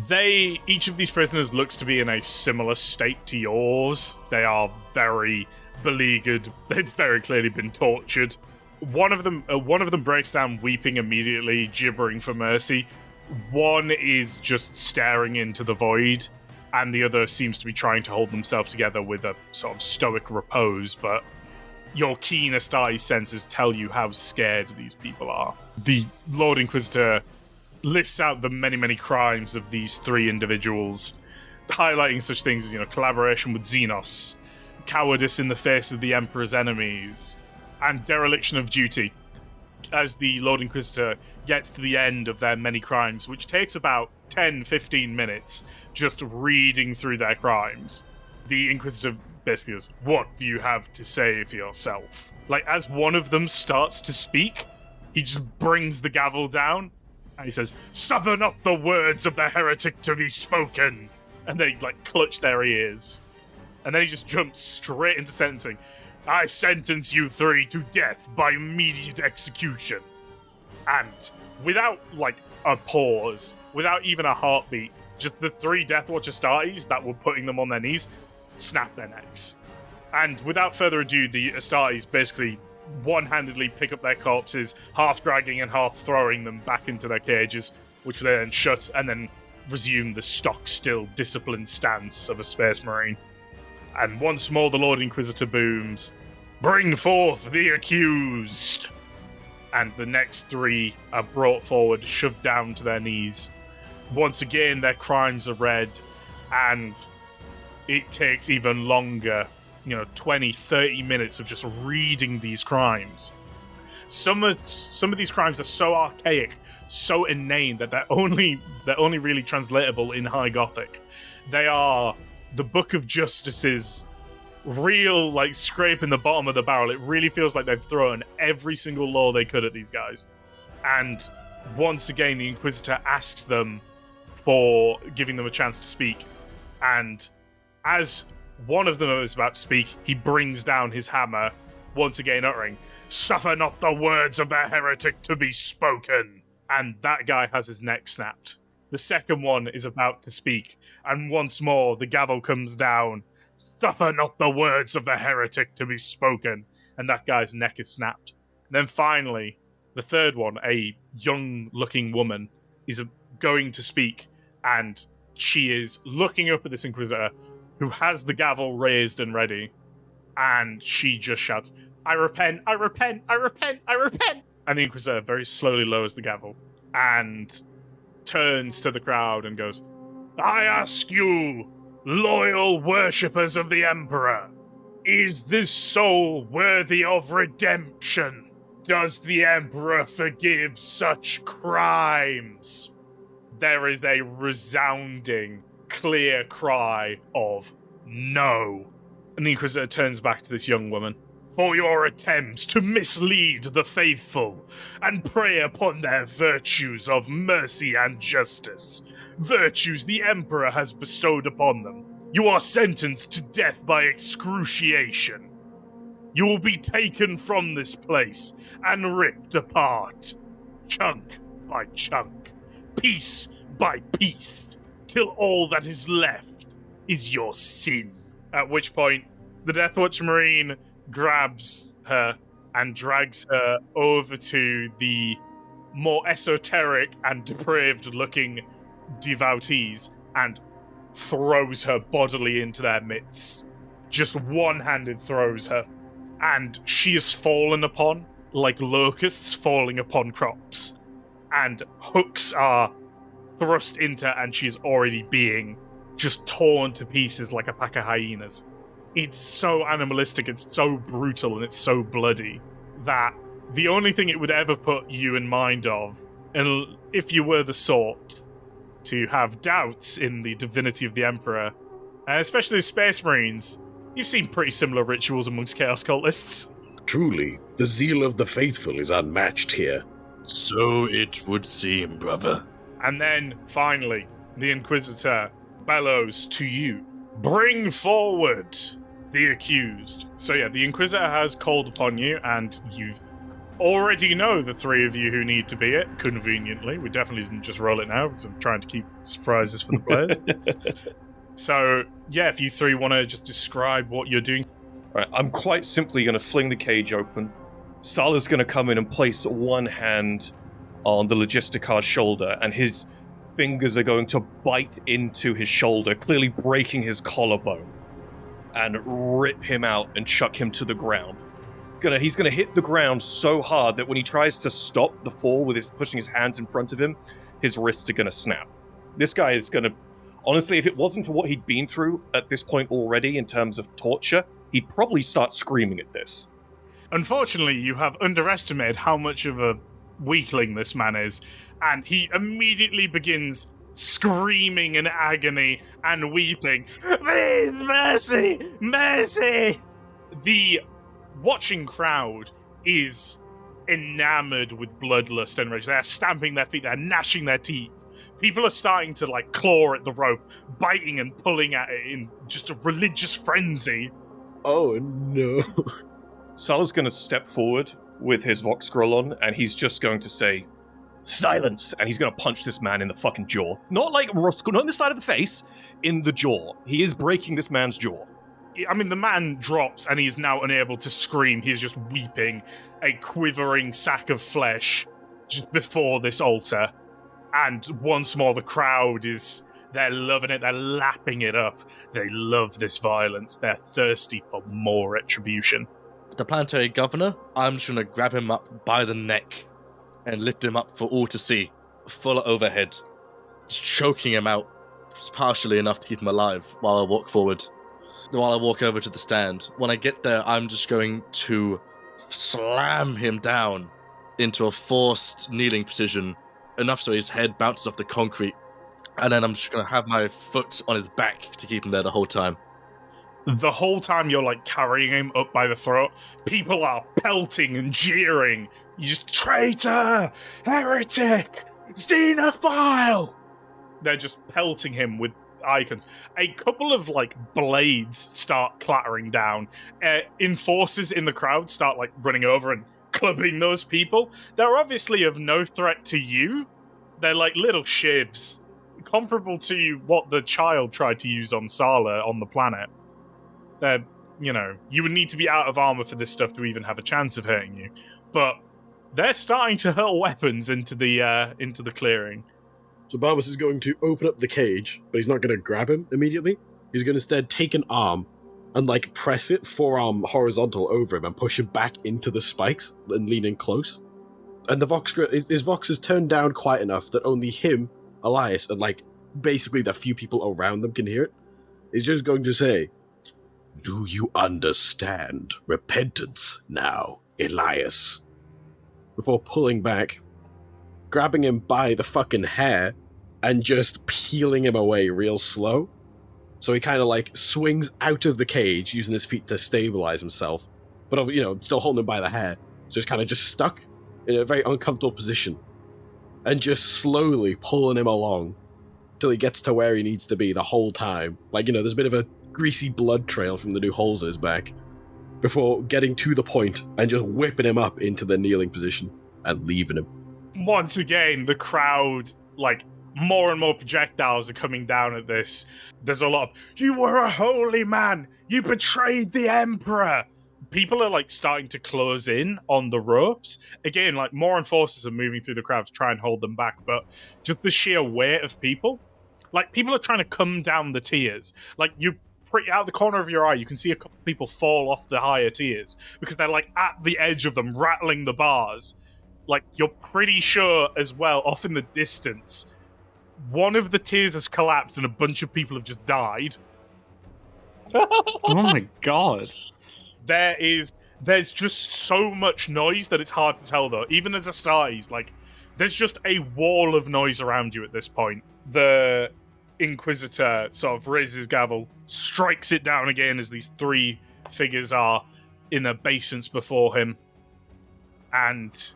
Each of these prisoners looks to be in a similar state to yours. They are very beleaguered. They've very clearly been tortured. One of them breaks down weeping immediately, gibbering for mercy. One is just staring into the void, and the other seems to be trying to hold themselves together with a sort of stoic repose. But your keenest eye senses tell you how scared these people are. The Lord Inquisitor lists out the many, many crimes of these three individuals, highlighting such things as, collaboration with Xenos, cowardice in the face of the Emperor's enemies, and dereliction of duty. As the Lord Inquisitor gets to the end of their many crimes, which takes about 10-15 minutes just reading through their crimes, the Inquisitor basically goes, "What do you have to say for yourself?" Like, as one of them starts to speak, he just brings the gavel down, and he says, "Suffer not the words of the heretic to be spoken!" And they, clutch their ears. And then he just jumps straight into sentencing. "I sentence you three to death by immediate execution." And without, a pause, without even a heartbeat, just the three Deathwatch Astartes that were putting them on their knees snap their necks. And without further ado, the Astartes basically one-handedly pick up their corpses, half dragging and half throwing them back into their cages, which they then shut and then resume the stock-still disciplined stance of a Space Marine. And once more the Lord Inquisitor booms, "Bring forth the accused!" And the next three are brought forward, shoved down to their knees. Once again, their crimes are read, and it takes even longer, 20, 30 minutes of just reading these crimes. Some of these crimes are so archaic, so inane, that they're only really translatable in High Gothic. They are the Book of Justice's real, scraping the bottom of the barrel. It really feels like they've thrown every single law they could at these guys. And once again, the Inquisitor asks them for giving them a chance to speak. And as one of them is about to speak, he brings down his hammer, once again uttering, "Suffer not the words of the heretic to be spoken!" And that guy has his neck snapped. The second one is about to speak, and once more the gavel comes down, "Suffer not the words of the heretic to be spoken!" And that guy's neck is snapped. And then finally, the third one, a young-looking woman, is going to speak, and she is looking up at this Inquisitor, who has the gavel raised and ready, and she just shouts, "I repent, I repent, I repent, I repent!" And the Inquisitor very slowly lowers the gavel, and turns to the crowd and goes, "I ask you, loyal worshippers of the Emperor, is this soul worthy of redemption? Does the Emperor forgive such crimes?" There is a resounding, clear cry of "No." And the Inquisitor turns back to this young woman. "For your attempts to mislead the faithful and prey upon their virtues of mercy and justice, virtues the Emperor has bestowed upon them, you are sentenced to death by excruciation. You will be taken from this place and ripped apart, chunk by chunk, piece by piece, till all that is left is your sin." At which point, the Deathwatch Marine grabs her and drags her over to the more esoteric and depraved-looking devotees and throws her bodily into their midst. Just one-handed throws her. And she is fallen upon like locusts falling upon crops. And hooks are thrust into her, and she is already being just torn to pieces like a pack of hyenas. It's so animalistic, it's so brutal, and it's so bloody that the only thing it would ever put you in mind of, and if you were the sort to have doubts in the divinity of the Emperor, and especially the Space Marines, you've seen pretty similar rituals amongst Chaos Cultists. Truly, the zeal of the faithful is unmatched here. So it would seem, brother. And then, finally, the Inquisitor bellows to you, "Bring forward the accused." So yeah, the Inquisitor has called upon you, and you already know the three of you who need to be it, conveniently. We definitely didn't just roll it now, because I'm trying to keep surprises for the players. So, yeah, if you three want to just describe what you're doing. All right, I'm quite simply going to fling the cage open. Sala's going to come in and place one hand on the Logisticard's shoulder, and his fingers are going to bite into his shoulder, clearly breaking his collarbone, and rip him out and chuck him to the ground. He's gonna hit the ground so hard that when he tries to stop the fall with pushing his hands in front of him, his wrists are gonna snap. This guy is gonna, honestly, if it wasn't for what he'd been through at this point already in terms of torture, he'd probably start screaming at this. Unfortunately, you have underestimated how much of a weakling this man is, and he immediately begins screaming in agony and weeping. Please, mercy! Mercy! The watching crowd is enamored with bloodlust and rage. They're stamping their feet, they're gnashing their teeth. People are starting to claw at the rope, biting and pulling at it in just a religious frenzy. Oh no. Sala's going to step forward with his Vox scroll on, and he's just going to say, "Silence!" And he's going to punch this man in the fucking jaw. Not not in the side of the face, in the jaw. He is breaking this man's jaw. I mean, the man drops and he's now unable to scream. He's just weeping, a quivering sack of flesh just before this altar. And once more, the crowd they're loving it. They're lapping it up. They love this violence. They're thirsty for more retribution. The planetary governor, I'm just going to grab him up by the neck and lift him up for all to see, full overhead, just choking him out partially enough to keep him alive while I walk forward. While I walk over to the stand. When I get there, I'm just going to slam him down into a forced kneeling position, enough so his head bounces off the concrete, and then I'm just going to have my foot on his back to keep him there the whole time. The whole time you're carrying him up by the throat, people are pelting and jeering. You just, traitor, heretic, xenophile. They're just pelting him with icons. A couple of blades start clattering down. Enforcers in the crowd start running over and clubbing those people. They're obviously of no threat to you. They're little shivs, comparable to what the child tried to use on Sala on the planet. They're, you would need to be out of armor for this stuff to even have a chance of hurting you. But they're starting to hurl weapons into the clearing. So Barbas is going to open up the cage, but he's not going to grab him immediately. He's going to instead take an arm and press it forearm horizontal over him and push him back into the spikes and lean in close. And his Vox is turned down quite enough that only him, Elias, and basically the few people around them can hear it. He's just going to say, "Do you understand repentance now, Elias?" Before pulling back, grabbing him by the fucking hair, and just peeling him away real slow. So he kind of swings out of the cage, using his feet to stabilize himself. But, still holding him by the hair. So he's kind of just stuck in a very uncomfortable position. And just slowly pulling him along till he gets to where he needs to be the whole time. There's a bit of a greasy blood trail from the new holes in his back. Before getting to the point and just whipping him up into the kneeling position and leaving him. Once again, the crowd, more and more projectiles are coming down at this. There's a lot of, "You were a holy man! You betrayed the Emperor!" People are, starting to close in on the ropes. Again, more enforcers are moving through the crowd to try and hold them back, but just the sheer weight of people. People are trying to come down the tiers. You pretty out the corner of your eye, you can see a couple of people fall off the higher tiers because they're, at the edge of them, rattling the bars. You're pretty sure as well, off in the distance, one of the tiers has collapsed and a bunch of people have just died. Oh my god. There's just so much noise that it's hard to tell, though. Even as Astartes, there's just a wall of noise around you at this point. The Inquisitor sort of raises his gavel, strikes it down again as these three figures are in obeisance before him, and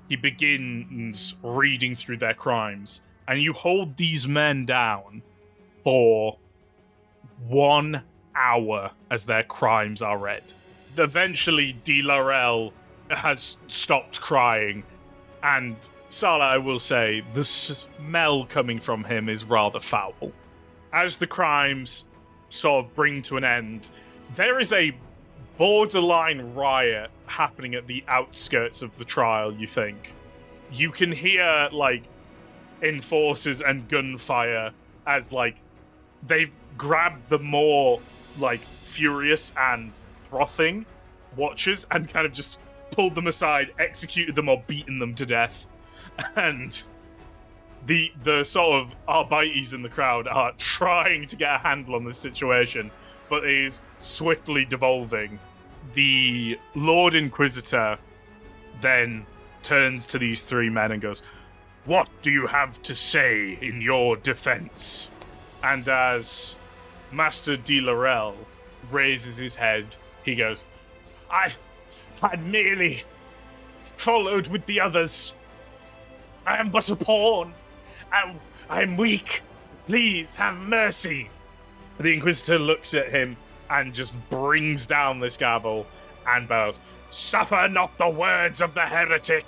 he begins reading through their crimes. And you hold these men down for 1 hour as their crimes are read. Eventually, De Laurel has stopped crying, and Sala, I will say, the smell coming from him is rather foul. As the crimes sort of bring to an end, there is a borderline riot happening at the outskirts of the trial, you think. You can hear, enforcers and gunfire as, they've grabbed the more, furious and frothing watchers and kind of just pulled them aside, executed them or beaten them to death. And the sort of Arbites in the crowd are trying to get a handle on this situation, but it is swiftly devolving. The Lord Inquisitor then turns to these three men and goes, "What do you have to say in your defense?" And as Master de Laurel raises his head, he goes, I merely followed with the others. I am but a pawn. I am weak. Please have mercy. The Inquisitor looks at him and just brings down this gavel and bows. "Suffer not the words of the heretic."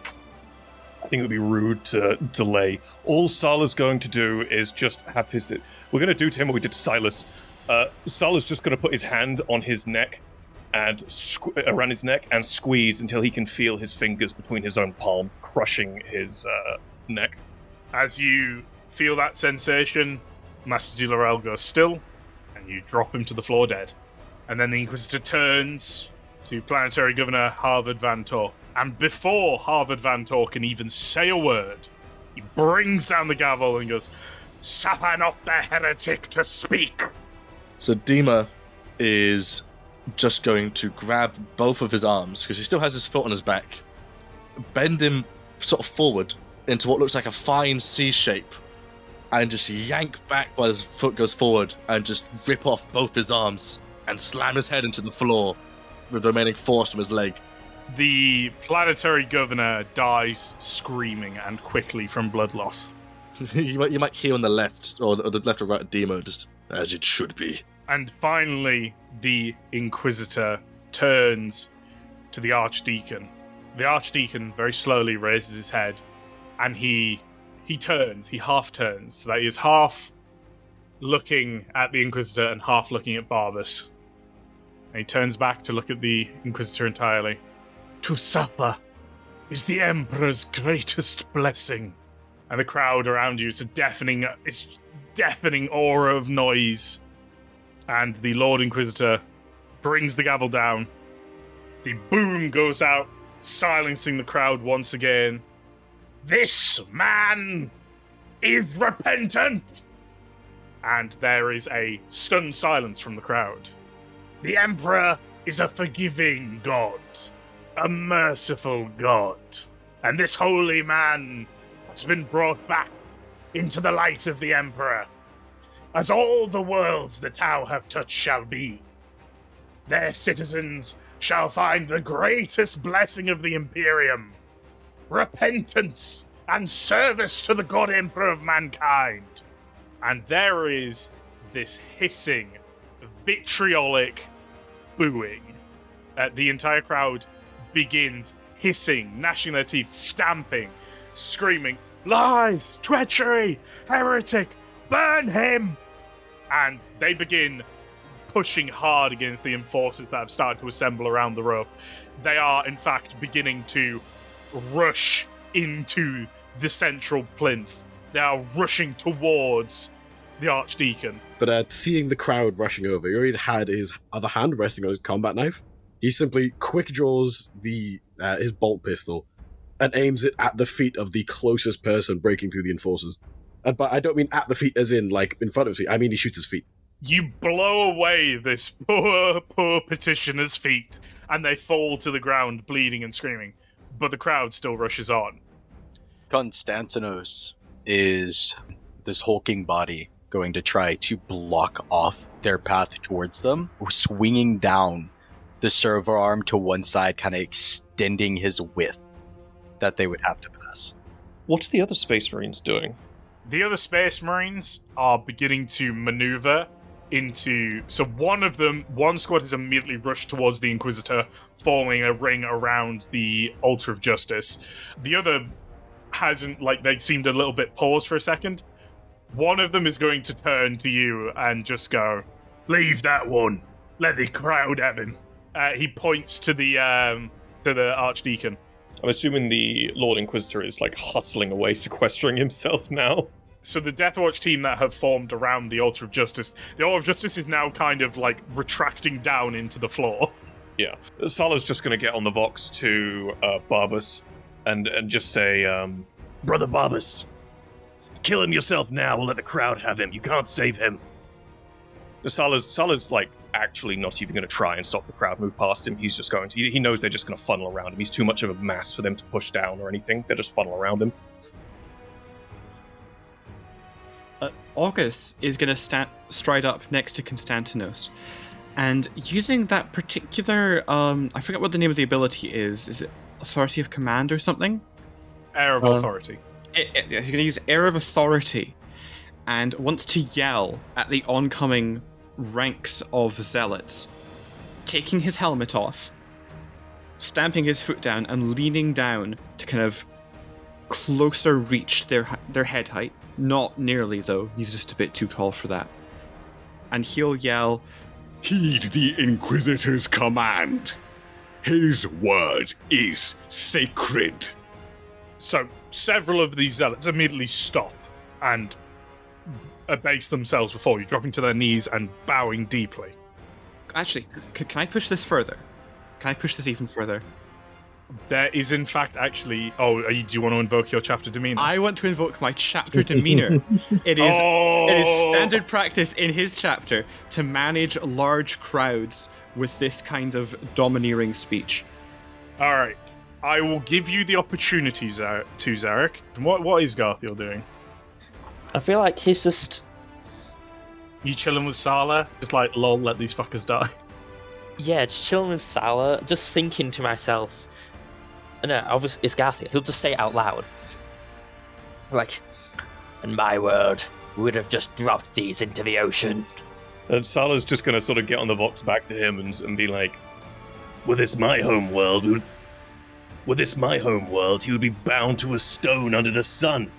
I think it would be rude to delay. All Sala's going to do is just have his... We're going to do to him what we did to Silas. Sala's just going to put his hand on his neck and around his neck and squeeze until he can feel his fingers between his own palm, crushing his neck. As you feel that sensation, Master de Laurel goes still, and you drop him to the floor dead. And then the Inquisitor turns to Planetary Governor Harvard Van Tor. And before Harvard Van Tor can even say a word, he brings down the gavel and goes, "Suffer not the heretic to speak." So Dima is just going to grab both of his arms, because he still has his foot on his back, bend him sort of forward into what looks like a fine C shape, and just yank back while his foot goes forward, and just rip off both his arms, and slam his head into the floor with the remaining force from his leg. The Planetary Governor dies screaming and quickly from blood loss. you might hear on the left, or the left or right of Demo, just as it should be. And finally, the Inquisitor turns to the Archdeacon. The Archdeacon very slowly raises his head, and he half turns, so that he is half looking at the Inquisitor and half looking at Barbas. And he turns back to look at the Inquisitor entirely. "To suffer is the Emperor's greatest blessing." And the crowd around you, it's deafening aura of noise. And the Lord Inquisitor brings the gavel down. The boom goes out, silencing the crowd once again. "This man is repentant!" And there is a stunned silence from the crowd. "The Emperor is a forgiving god, a merciful god, and this holy man has been brought back into the light of the Emperor, as all the worlds the Tau have touched shall be. Their citizens shall find the greatest blessing of the Imperium, repentance and service to the God Emperor of mankind." And there is this hissing, vitriolic booing. The entire crowd begins hissing, gnashing their teeth, stamping, screaming, "Lies! Treachery! Heretic! Burn him!" And they begin pushing hard against the enforcers that have started to assemble around the rope. They are, in fact, beginning to rush into the central plinth. They are rushing towards the Archdeacon. But seeing the crowd rushing over, he already had his other hand resting on his combat knife. He simply quick draws his bolt pistol and aims it at the feet of the closest person breaking through the enforcers. But I don't mean at the feet as in, like, in front of his feet. I mean he shoots his feet. You blow away this poor petitioner's feet, and they fall to the ground, bleeding and screaming. But the crowd still rushes on. Konstantinos is this hulking body going to try to block off their path towards them, swinging down the servo arm to one side, kind of extending his width that they would have to pass. What are the other Space Marines doing? The other Space Marines are beginning to maneuver into... So one squad has immediately rushed towards the Inquisitor, forming a ring around the Altar of Justice. The other hasn't, they seemed a little bit paused for a second. One of them is going to turn to you and just go, "Leave that one. Let the crowd have him." He points to the Archdeacon. I'm assuming the Lord Inquisitor is, hustling away, sequestering himself now. So the Deathwatch team that have formed around the Altar of Justice, the Altar of Justice is now kind of, retracting down into the floor. Yeah. Sala's just going to get on the Vox to Barbus and just say, Brother Barbus, kill him yourself now. We'll let the crowd have him. You can't save him. Sala's like actually not even going to try and stop the crowd move past him. He's just going to. He knows they're just going to funnel around him. He's too much of a mass for them to push down or anything. They'll just funnel around him. August is going to stride up next to Constantinos, and using that particular, I forget what the name of the ability is. Is it Authority of Command or something? Air of Authority. He's going to use Air of Authority, and wants to yell at the oncoming ranks of zealots, taking his helmet off, stamping his foot down, and leaning down to kind of closer reach their head height. Not nearly, though. He's just a bit too tall for that. And he'll yell, "Heed the Inquisitor's command. His word is sacred." So several of these zealots immediately stop and abase themselves before you, dropping to their knees and bowing deeply. Actually, can I push this further? Can I push this even further? There is, in fact, actually... Oh, do you want to invoke your chapter demeanor? I want to invoke my chapter demeanor. It is standard practice in his chapter to manage large crowds with this kind of domineering speech. All right. I will give you the opportunity, Zarek. What is Garthiel doing? I feel like he's just... You chilling with Sala? Just like, lol, let these fuckers die. Yeah, just chilling with Sala, just thinking to myself... No, obviously it's Garthiel. He'll just say it out loud. Like, In my world, we would have just dropped these into the ocean. And Sala's just going to sort of get on the Vox back to him and be like, were this my home world, he would be bound to a stone under the sun,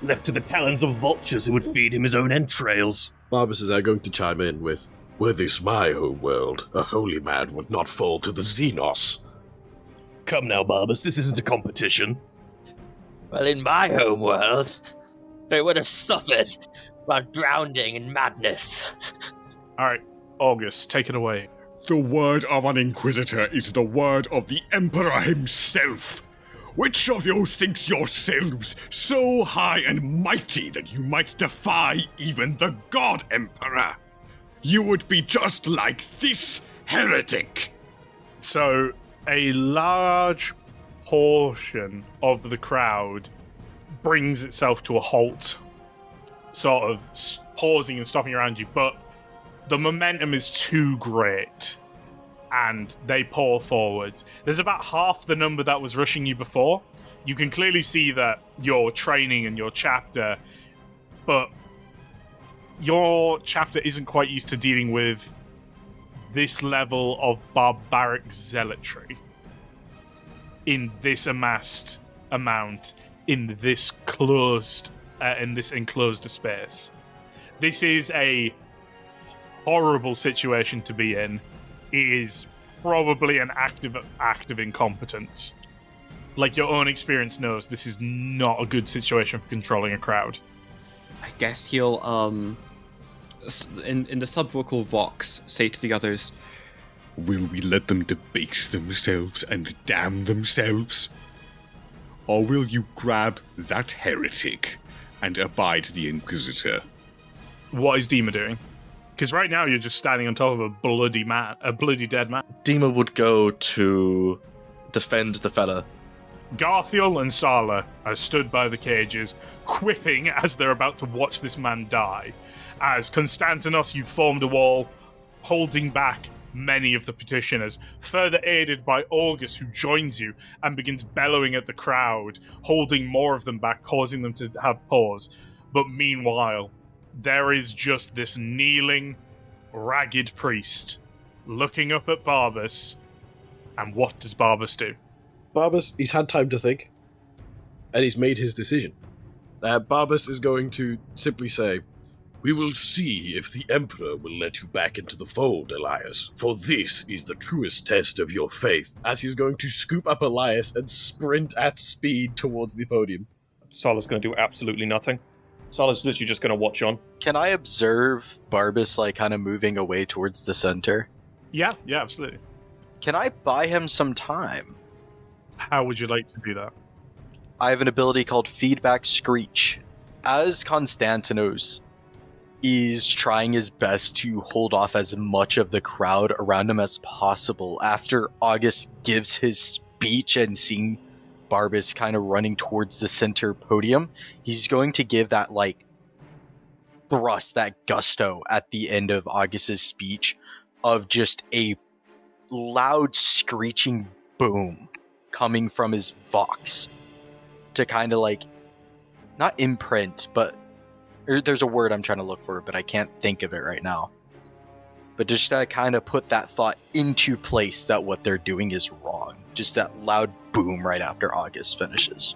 left to the talons of vultures who would feed him his own entrails. Barbus is going to chime in with, were this my home world, a holy man would not fall to the Xenos. Come now, Barbus, this isn't a competition. Well, in my home world, they would have suffered while drowning in madness. Alright, August, take it away. The word of an Inquisitor is the word of the Emperor himself. Which of you thinks yourselves so high and mighty that you might defy even the God Emperor? You would be just like this heretic. So, a large portion of the crowd brings itself to a halt, sort of pausing and stopping around you, but the momentum is too great, and they pour forwards. There's about half the number that was rushing you before. You can clearly see that your training and your chapter, but your chapter isn't quite used to dealing with this level of barbaric zealotry in this amassed amount, in this enclosed space. This is a horrible situation to be in. It is probably an act of incompetence. Like, your own experience knows this is not a good situation for controlling a crowd. I guess he'll, in the subvocal vox, say to the others, Will we let them debase themselves and damn themselves? Or will you grab that heretic and abide the Inquisitor? What is Dima doing? Because right now you're just standing on top of a bloody dead man. Dima would go to defend the fella. Garthiel and Sala are stood by the cages, quipping as they're about to watch this man die. As Constantinos, you've formed a wall, holding back many of the petitioners, further aided by August, who joins you and begins bellowing at the crowd, holding more of them back, causing them to have pause. But meanwhile, there is just this kneeling, ragged priest looking up at Barbus. And what does Barbus do? Barbus, he's had time to think, and he's made his decision. Barbus is going to simply say, we will see if the Emperor will let you back into the fold, Elias, for this is the truest test of your faith, as he's going to scoop up Elias and sprint at speed towards the podium. Sala's going to do absolutely nothing. Sala's literally just going to watch on. Can I observe Barbus, like, kind of moving away towards the center? Yeah, absolutely. Can I buy him some time? How would you like to do that? I have an ability called Feedback Screech. As Konstantinos is trying his best to hold off as much of the crowd around him as possible, after August gives his speech and seeing Barbas kind of running towards the center podium, he's going to give that, like, thrust, that gusto at the end of August's speech of just a loud screeching boom coming from his vox to kind of, like, not imprint, but there's a word I'm trying to look for, but I can't think of it right now. But just to kind of put that thought into place that what they're doing is wrong. Just that loud boom right after August finishes.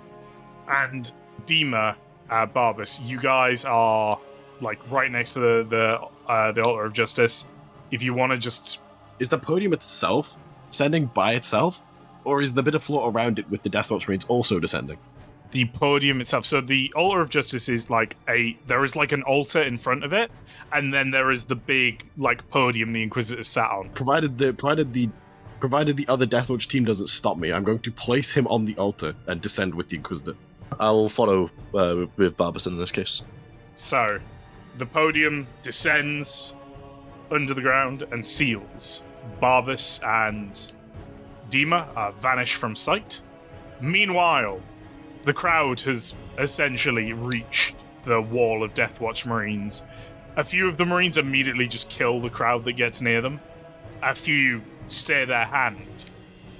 And Dima, Barbas, you guys are like right next to the altar of justice. If you want to just... Is the podium itself descending by itself? Or is the bit of floor around it with the Deathwatch Marines also descending? The podium itself. So the altar of justice is like there is like an altar in front of it, and then there is the big like podium the Inquisitors sat on. Provided the other Deathwatch team doesn't stop me, I'm going to place him on the altar and descend with the Inquisitor. I'll follow with Barbas in this case. So, the podium descends under the ground and seals. Barbas and Dima vanish from sight. Meanwhile, the crowd has essentially reached the wall of Deathwatch Marines. A few of the Marines immediately just kill the crowd that gets near them. A few stay their hand.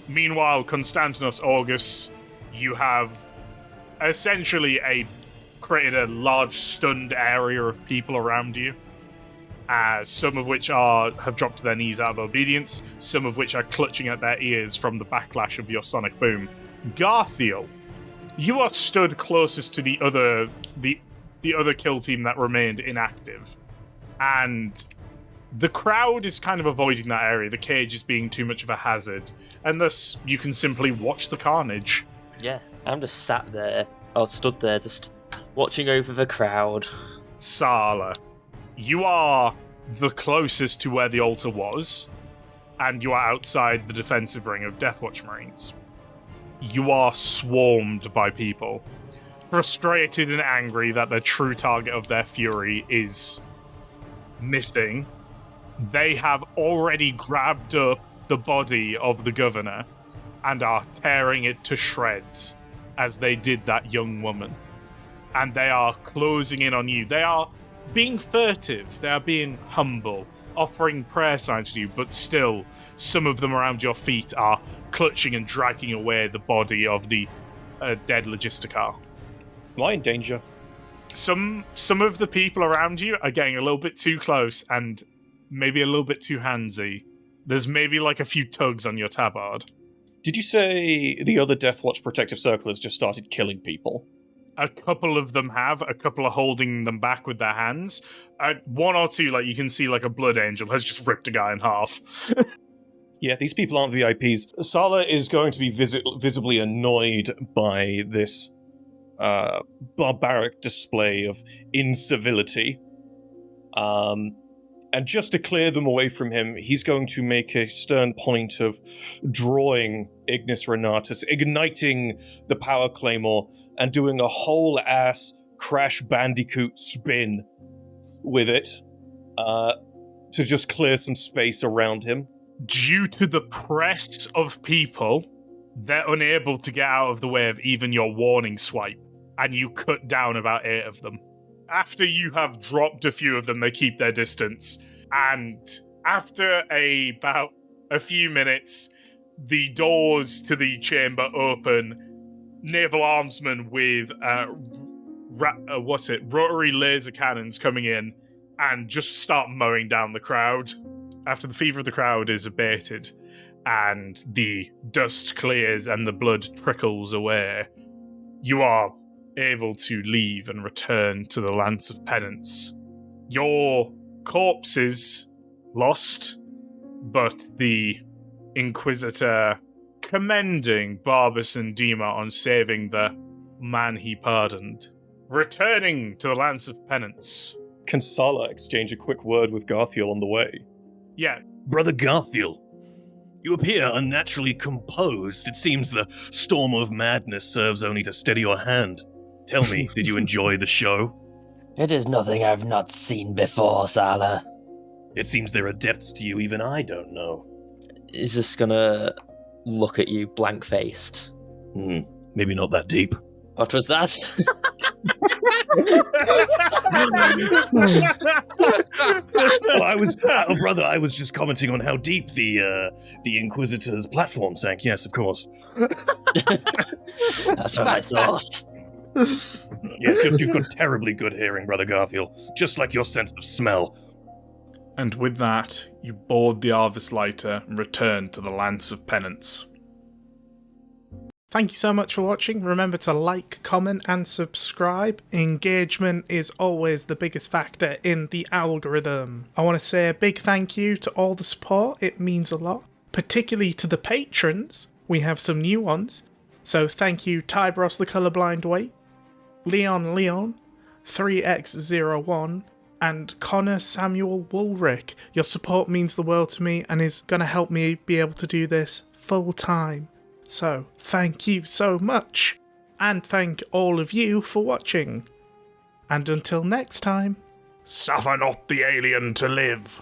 Meanwhile, Konstantinos August, you have essentially created a large stunned area of people around you. Some of which have dropped to their knees out of obedience, some of which are clutching at their ears from the backlash of your sonic boom. Garthiel, you are stood closest to the other kill team that remained inactive. And the crowd is kind of avoiding that area. The cage is being too much of a hazard. And thus, you can simply watch the carnage. Yeah, I'm just stood there, just watching over the crowd. Sala, you are the closest to where the altar was, and you are outside the defensive ring of Deathwatch Marines. You are swarmed by people, frustrated and angry that the true target of their fury is missing. They have already grabbed up the body of the governor and are tearing it to shreds, as they did that young woman. And they are closing in on you. They are being furtive. They are being humble, offering prayer signs to you, but still, some of them around your feet are clutching and dragging away the body of the dead logisticar. Am I in danger? Some of the people around you are getting a little bit too close and maybe a little bit too handsy. There's maybe like a few tugs on your tabard. Did you say the other Deathwatch Protective Circle has just started killing people? A couple of them have. A couple are holding them back with their hands. One or two, like you can see, like a blood angel has just ripped a guy in half. Yeah, these people aren't VIPs. Sala is going to be visibly annoyed by this barbaric display of incivility. And just to clear them away from him, he's going to make a stern point of drawing Ignis Renatus, igniting the Power Claymore, and doing a whole-ass Crash Bandicoot spin with it to just clear some space around him. Due to the press of people, they're unable to get out of the way of even your warning swipe, and you cut down about 8 of them. After you have dropped a few of them, they keep their distance. And after about a few minutes, the doors to the chamber open. Naval armsmen with rotary laser cannons coming in and just start mowing down the crowd. After the fever of the crowd is abated and the dust clears and the blood trickles away, you are able to leave and return to the Lance of Penance. Your corpses lost, but the Inquisitor commending Barbas and Dima on saving the man he pardoned. Returning to the Lance of Penance. Can Sala exchange a quick word with Garthiel on the way? Yeah. Brother Garthiel, You appear unnaturally composed. It seems the storm of madness serves only to steady your hand. Tell me, did you enjoy the show? It is nothing I've not seen before, Sala. It seems there are depths to you even I don't know. He's just gonna look at you blank-faced. Maybe not that deep. What was that? Brother, I was just commenting on how deep the Inquisitor's platform sank. Yes, of course. That's what I thought. Yes, you've got terribly good hearing, Brother Garfield. Just like your sense of smell. And with that, you board the Arvis lighter and return to the Lance of Penance. Thank you so much for watching. Remember to like, comment, and subscribe. Engagement is always the biggest factor in the algorithm. I want to say a big thank you to all the support. It means a lot. Particularly to the patrons. We have some new ones. So thank you, Tybros the Colorblind Way, Leon, 3x01, and Connor Samuel Woolrick. Your support means the world to me and is going to help me be able to do this full time. So, thank you so much, and thank all of you for watching. And until next time, suffer not the alien to live.